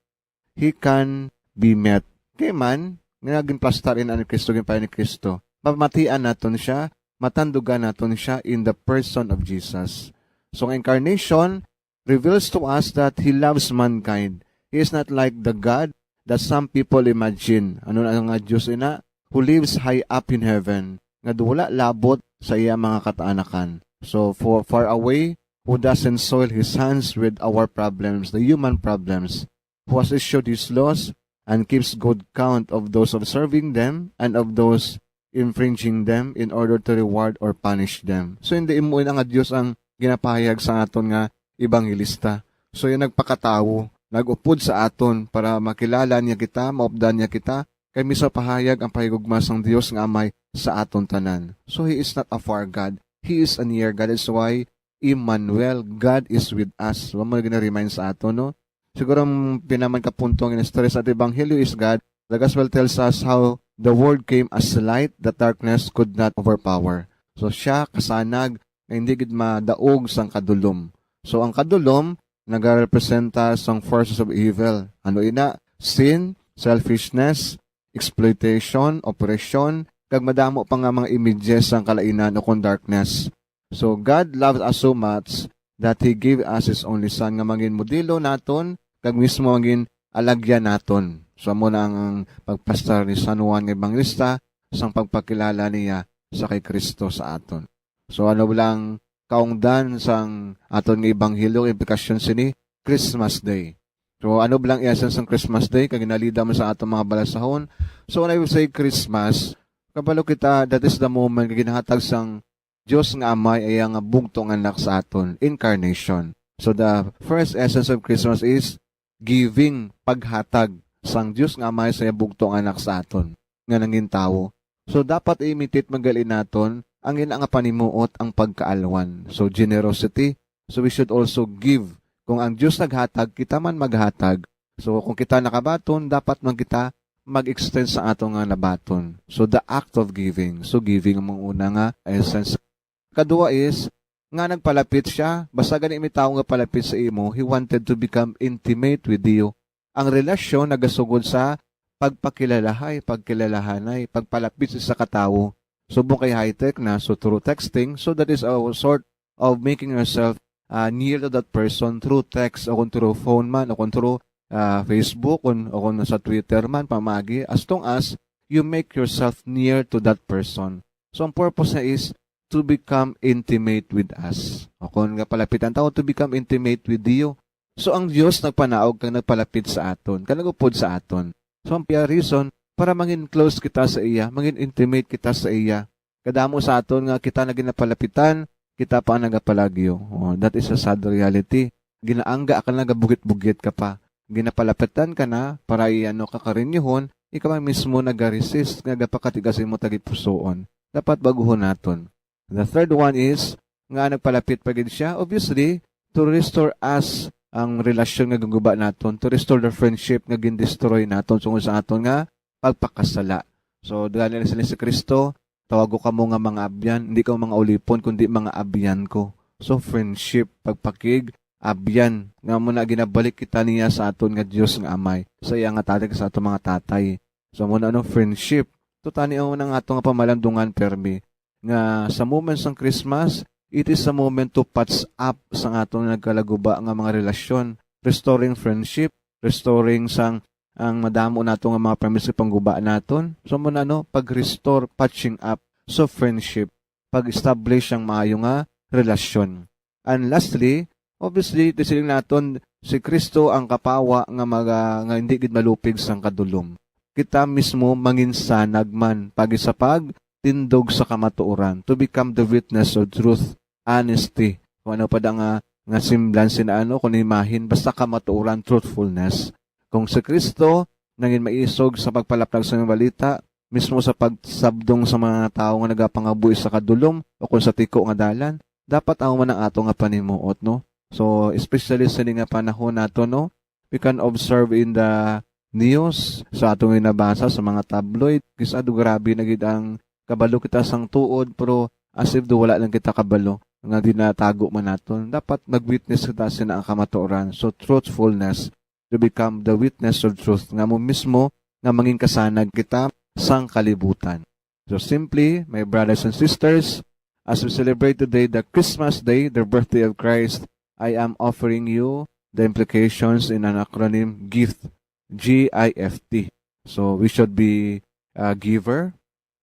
He can be met. Kaya man, naging plastarin ni Kristo, ginpahay ni Kristo. Pamatian naton siya, matandugan naton siya in the person of Jesus. So, ang incarnation reveals to us that He loves mankind. He is not like the God that some people imagine. Ano na nga Diyos ina? Who lives high up in heaven. Nga wala labot sa iya mga kataanakan. So, far away, who doesn't soil His hands with our problems, the human problems. Who has issued His laws and keeps good count of those observing them and of those infringing them in order to reward or punish them. So, hindi imuin nga Diyos ang ginapahayag sa aton nga ebangelista. So, yung nagpakatawo, nag-upod sa aton para makilala niya kita, maupdan niya kita, kay misa pahayag ang pahigugmas ng Diyos nga Amay sa aton tanan. So, He is not a far God. He is a near God. That's why, Emmanuel, God is with us. Huwag mo gina-remind sa aton, no? Siguro ang pinaman kapuntong in-stress at Ebanghelyo is God. The Gospel tells us how the Word came as light that darkness could not overpower. So, siya kasanag na hindi gid madaog sang kadulom. So, ang kadulom, nag-representa sang forces of evil. Ano ina? Sin, selfishness, exploitation, oppression, kag madamo pa nga mga images sang kalainan o kung darkness. So, God loves us so much that He gave us His only Son nga maging modelo naton, kag mismo maging alagyan naton. So, amo na ang pagpastar ni San Juan Evangelista sang pagpakilala niya sa kay Kristo sa aton. So, ano lang kaungdan sang aton nga Ebanghelyo, implikasyon sini Christmas Day. So, ano blang essence ng Christmas Day? Kag ginalida mo sa atong mga balasahon. So, when I will say Christmas, kabalo kita, that is the moment kag ginahatag sang Diyos nga Amay ay ang bugtong anak sa aton, incarnation. So, the first essence of Christmas is giving, paghatag sang Diyos nga Amay sa bugtong anak sa aton, nga nanging tao. So, dapat imitate magalin naton ang ina nga panimuot ang pagkaalwan. So, generosity. So, we should also give. Kung ang Diyos naghatag, kita man maghatag. So kung kita nakabaton, dapat man kita mag-extend sa ato nga nabaton. So the act of giving. So giving ang una nga essence. Kadua is, nga nagpalapit siya, basta gani may tao nga palapit sa imo, he wanted to become intimate with you. Ang relasyon nagasugod sa pagkilalahanay, pagpalapit sa katawo. Subong kay high-tech na, so through texting, so that is a sort of making yourself near to that person through text, o kung through phone man, o kung through Facebook, o kung sa Twitter man, pamagi, as long as you make yourself near to that person. So ang purpose na is to become intimate with us. O kung nga palapit ang tao, to become intimate with you. So ang Diyos nagpanaog kang nagpalapit sa aton, kang nagupod sa aton. So ang reason, para mangin close kita sa iya, mangin intimate kita sa iya. Kadamo sa aton nga kita na ginapalapitan, kita pa nagapalagyo. That is a sad reality. Ginaangga ka na, gabugit-bugit ka pa. Ginapalapitan ka na, para iano ka karinyuhon, ikaw mismo nag-resist, nga gapakatigasin mo tagipusoon. Dapat baguhon naton. The third one is, nga nagpalapit pagid siya, obviously, to restore us ang relasyon nga guguba naton, to restore the friendship nga gindestroy naton tungkol sa aton nga pagpakasala. So, dahil na sila si Kristo, tawago ka mo nga mga abyan, hindi ka mga ulipon, kundi mga abyan ko. So, friendship, pagpakig, abyan, nga muna ginabalik kita niya sa aton nga Diyos nga amay. Sa iya nga tatay sa aton mga tatay. So, muna friendship. Tutani ang nga ato nga pamalandungan permi. Nga sa moments ng Christmas, it is a moment to patch up sa atong nagkalaguba nga mga relasyon, restoring friendship, restoring sang ang madamo nato nga mga permis pangguba naton. So muna pag-restore, patching up, so friendship, pag-establish ang maayo nga relasyon. And lastly, obviously, tisiling naton si Kristo ang kapawa nga hindi gid malupig sang kadulom. Kita mismo manginsanag man pagisapag tindog sa kamatuoran, to become the witness of truth, honesty. Kung ano pa nga semblance na kung imahin, basta kamatuoran, truthfulness. Kung si Kristo, nangin maisog sa pagpalaplag sa mga balita, mismo sa pagsabdong sa mga tao nga nagapangabuhi sa kadulom, o kung sa tiko nga dalan, dapat ang man ang ato nga panimuot, no? So, especially sa nga panahon nato, no? We can observe in the news, sa atong inabasa, sa mga tabloid, kisado grabe na gid ang kabalo kita sang tuod, pero as if do wala lang kita kabalo, nga dinatago man naton. Dapat mag-witness kita sina ang kamatuoran. So, truthfulness, to become the witness of truth. Nga mo mismo, nga manging kasanag kita sang kalibutan. So, simply, my brothers and sisters, as we celebrate today, the Christmas Day, the birthday of Christ, I am offering you the implications in an acronym, GIFT, G-I-F-T. So, we should be a giver.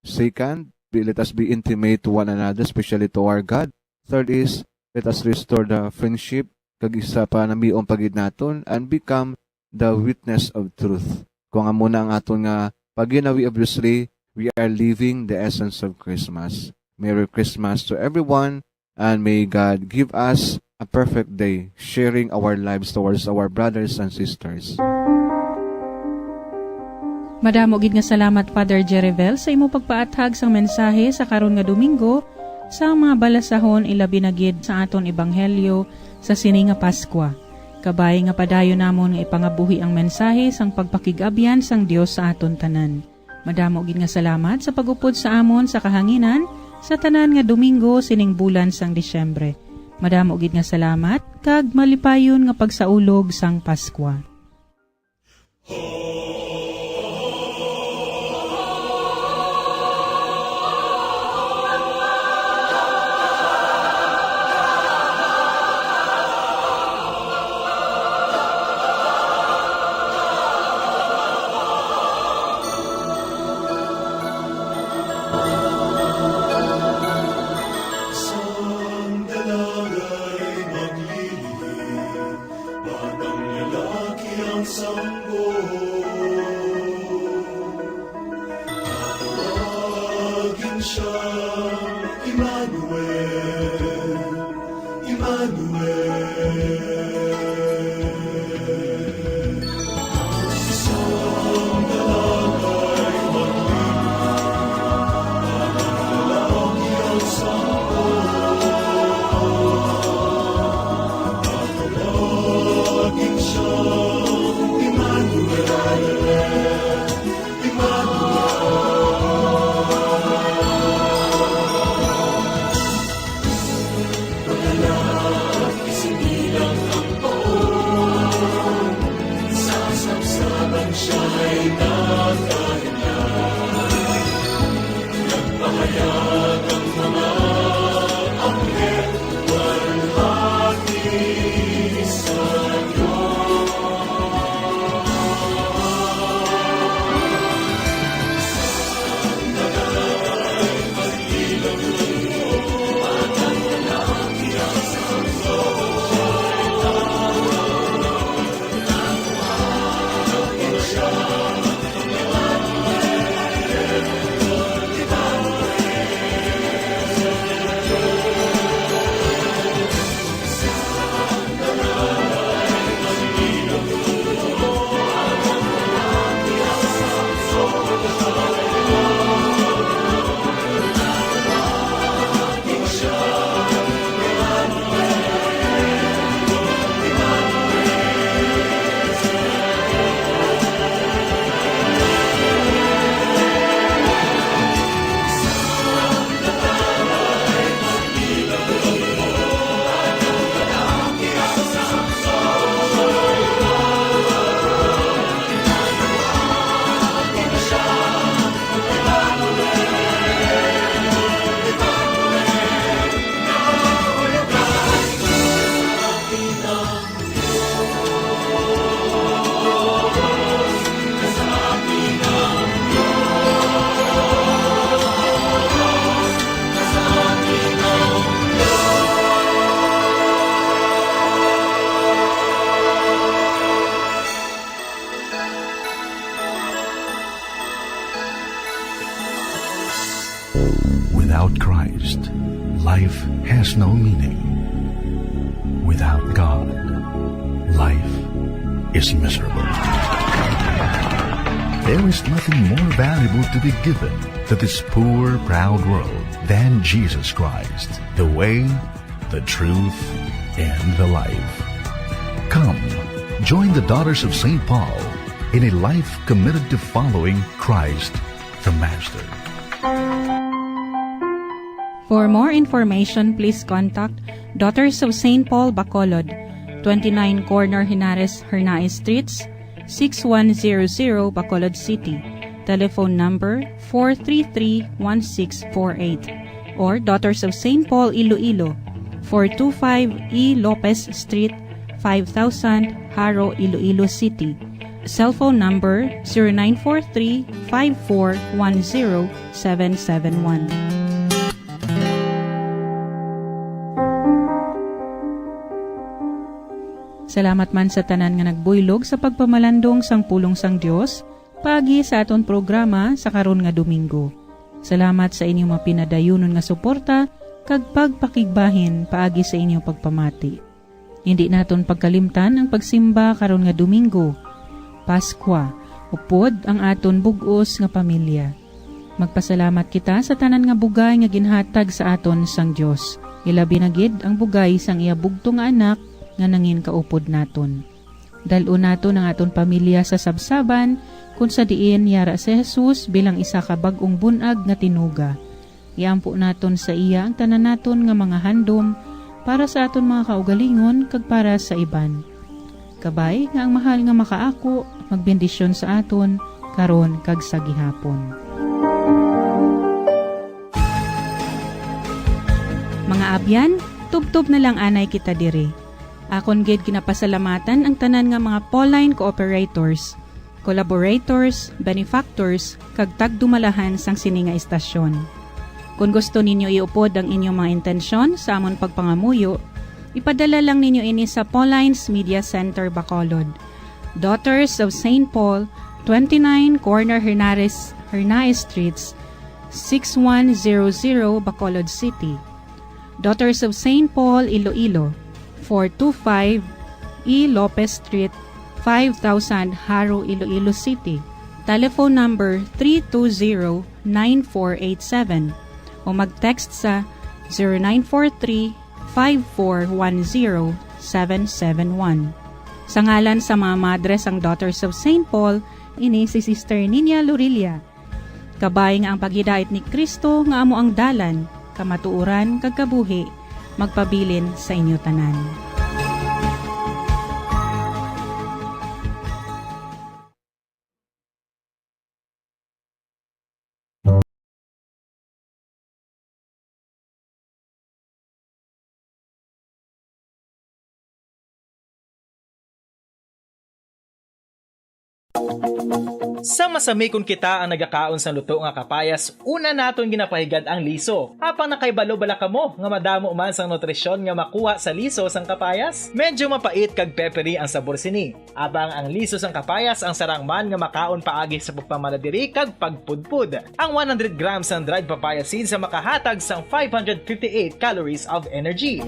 Second, let us be intimate to one another, especially to our God. Third is, let us restore the friendship, kag-isa pa na miong pagid naton, and become the witness of truth. Kung nga muna ang aton nga paginawi, obviously, we are living the essence of Christmas. Merry Christmas to everyone, and may God give us a perfect day, sharing our lives towards our brothers and sisters. Madamo gid nga salamat Father Jerivel sa imo pagpaathag sang mensahe sa karon nga Domingo sa mga balasahon ilabi na gid sa aton ebanghelyo sa sini nga Paskwa. Kabay nga padayon namon nga ipangabuhi ang mensahe sang pagpakigabyan sang Dios sa aton tanan. Madamo gid nga salamat sa pagupod sa amon sa kahanginan sa tanan nga Domingo sining bulan sang Disyembre. Madamo gid nga salamat kag malipayon nga pagsaulog sang Paskwa. Without Christ, life has no meaning. Without God, life is miserable. There is nothing more valuable to be given to this poor, proud world than Jesus Christ, the way, the truth, and the life. Come, join the daughters of St. Paul in a life committed to following Christ, the Master. For more information, please contact Daughters of St. Paul Bacolod, 29 Corner Henares Hernaez Streets, 6100 Bacolod City. Telephone number 433-1648. Or Daughters of St. Paul Iloilo, 425 E. Lopez Street, 5000 Haro, Iloilo City. Cellphone number 0943-5410-771. Salamat man sa tanan nga nagbuylog sa pagpamalandong sang pulong sang Dios paagi sa aton programa sa karon nga Domingo. Salamat sa inyong mapinadayunon nga suporta kag pagpakigbahin paagi sa inyong pagpamati. Hindi naton pagkalimtan ang pagsimba karon nga Domingo, Paskwa, upod ang aton bug-os nga pamilya. Magpasalamat kita sa tanan nga bugay nga ginhatag sa aton sang Dios. Ilabi na gid ang bugay sang iya bugto nga anak nga nangin kaupod naton. Dalo naton ang aton pamilya sa sabsaban kung sa diin yara si Jesus bilang isa ka bag-ong bunag nga tinuga. Iampo naton sa iya ang tanan naton nga mga handom para sa aton mga kaugalingon kag para sa iban. Kabay nga ang mahal nga makaako magbendisyon sa aton karon kag sa gihapon. Mga abyan, tubtob na lang anay kita diri. Akon gid ginapasalamatan ang tanan nga mga Pauline cooperators, collaborators, benefactors, kag tagdumalahan sang sini nga istasyon. Kung gusto ninyo iupod ang inyong mga intensyon sa amon pagpangamuyo, ipadala lang ninyo ini sa Pauline's Media Center, Bacolod. Daughters of St. Paul, 29 Corner Hernaez Streets, 6100 Bacolod City. Daughters of St. Paul, Iloilo, 425 E. Lopez Street, 5000 Haro, Iloilo City. Telephone number 320-9487 o mag-text sa 0943-5410-771. Sa ngalan sa mga madres ang Daughters of St. Paul, ini si Sister Nina Lurilia. Kabay nga ang paghidait ni Kristo nga amo ang dalan, kamatuuran kag kabuhi, magpabilin sa inyo tanan. Sa masami kung kita ang nagakaon sa luto nga kapayas, una naton ginapahigad ang liso. Apang nakaibalo bala kamo nga madamo man sang nutrisyon nga makuha sa liso sang kapayas. Medyo mapait kag peppery ang sabor sini. Abang ang liso sang kapayas ang sarang man nga makaon paagi sa pagpamaladiri kag pagpudpud. Ang 100 grams ng dried papaya seeds sa makahatag sang 558 calories of energy.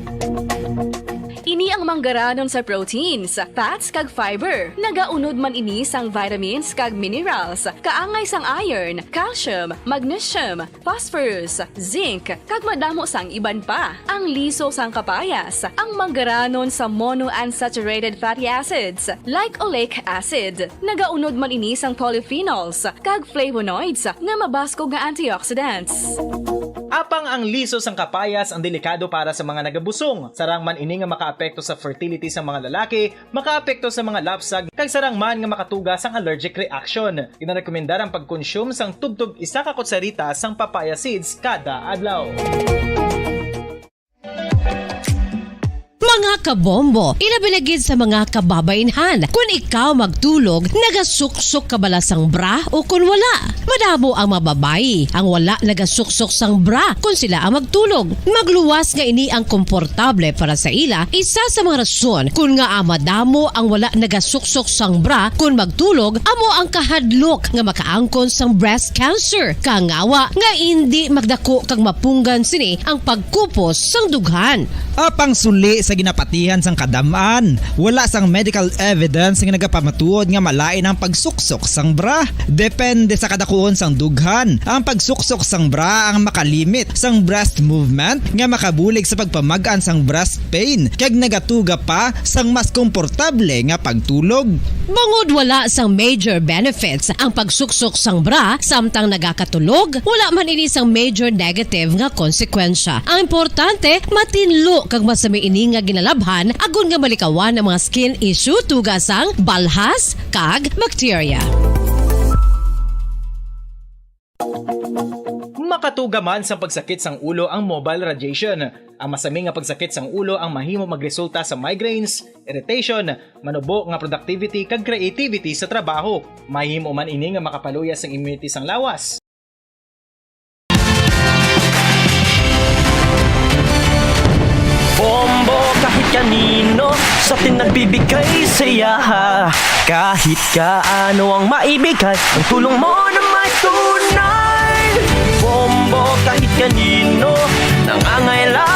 Ini ang manggaranon sa proteins, fats kag fiber. Nagaunod man ini sang vitamins kag minerals, kaangay sang iron, calcium, magnesium, phosphorus, zinc, kag madamo sang iban pa. Ang liso sang kapayas, ang manggaranon sa monounsaturated fatty acids like oleic acid. Nagaunod man ini sang polyphenols kag flavonoids na mabaskog nga antioxidants. Apang ang liso sang kapayas ang delikado para sa mga nagabusong. Sarang man ini nga makaapekto sa fertility sa mga lalaki, makaapekto sa mga lapsag, kag sarang man nga makatuga sang allergic reaction. Ginarekomendar ang pagkonsume sang tubtub 1 ka kutsarita sang papaya seeds kada adlaw. Mga kabombo, ilabilagid sa mga kababainhan. Kung ikaw magtulog, nagasuksok ka bala sang bra o kung wala. Madamo ang mababayi ang wala nagasuksok sang bra kung sila ang magtulog. Magluwas nga ini ang komportable para sa ila. Isa sa mga rason kung nga madamo ang wala nagasuksok sang bra kung magtulog, amo ang kahadlok nga makaangkon sang breast cancer. Kangawa nga hindi magdako kag mapunggan sini ang pagkupos sang dughan. Apang suli sa ginapatihan sang kadamaan, wala sang medical evidence nga nagapamatuod nga malain ang pagsuksok sang bra. Depende sa kadakuon sang dughan. Ang pagsuksok sang bra ang makalimit sang breast movement nga makabulig sa pagpamagaan sang breast pain kag nagatuga pa sang mas komportable nga pagtulog. Bangod wala sang major benefits ang pagsuksok sang bra samtang nagakatulog, wala man ini sang major negative nga konsekwensya. Ang importante, matinlo kag masami ini nga ginalabhan agon nga malikawan ang mga skin issue tugasang balhas kag bakterya. Makatuga man sa pagsakit sang ulo ang mobile radiation. Ang masami nga pagsakit sang ulo ang mahimo magresulta sa migraines, irritation, manubo nga productivity kag creativity sa trabaho. Mahimo man ini nga makapaluya sang immunity sang lawas. Bombo kahit kanino sa atin nagbibigay saya. Kahit kaano ang maibigay, ang tulong mo na may tunay. Bombo kahit kanino nangangailangan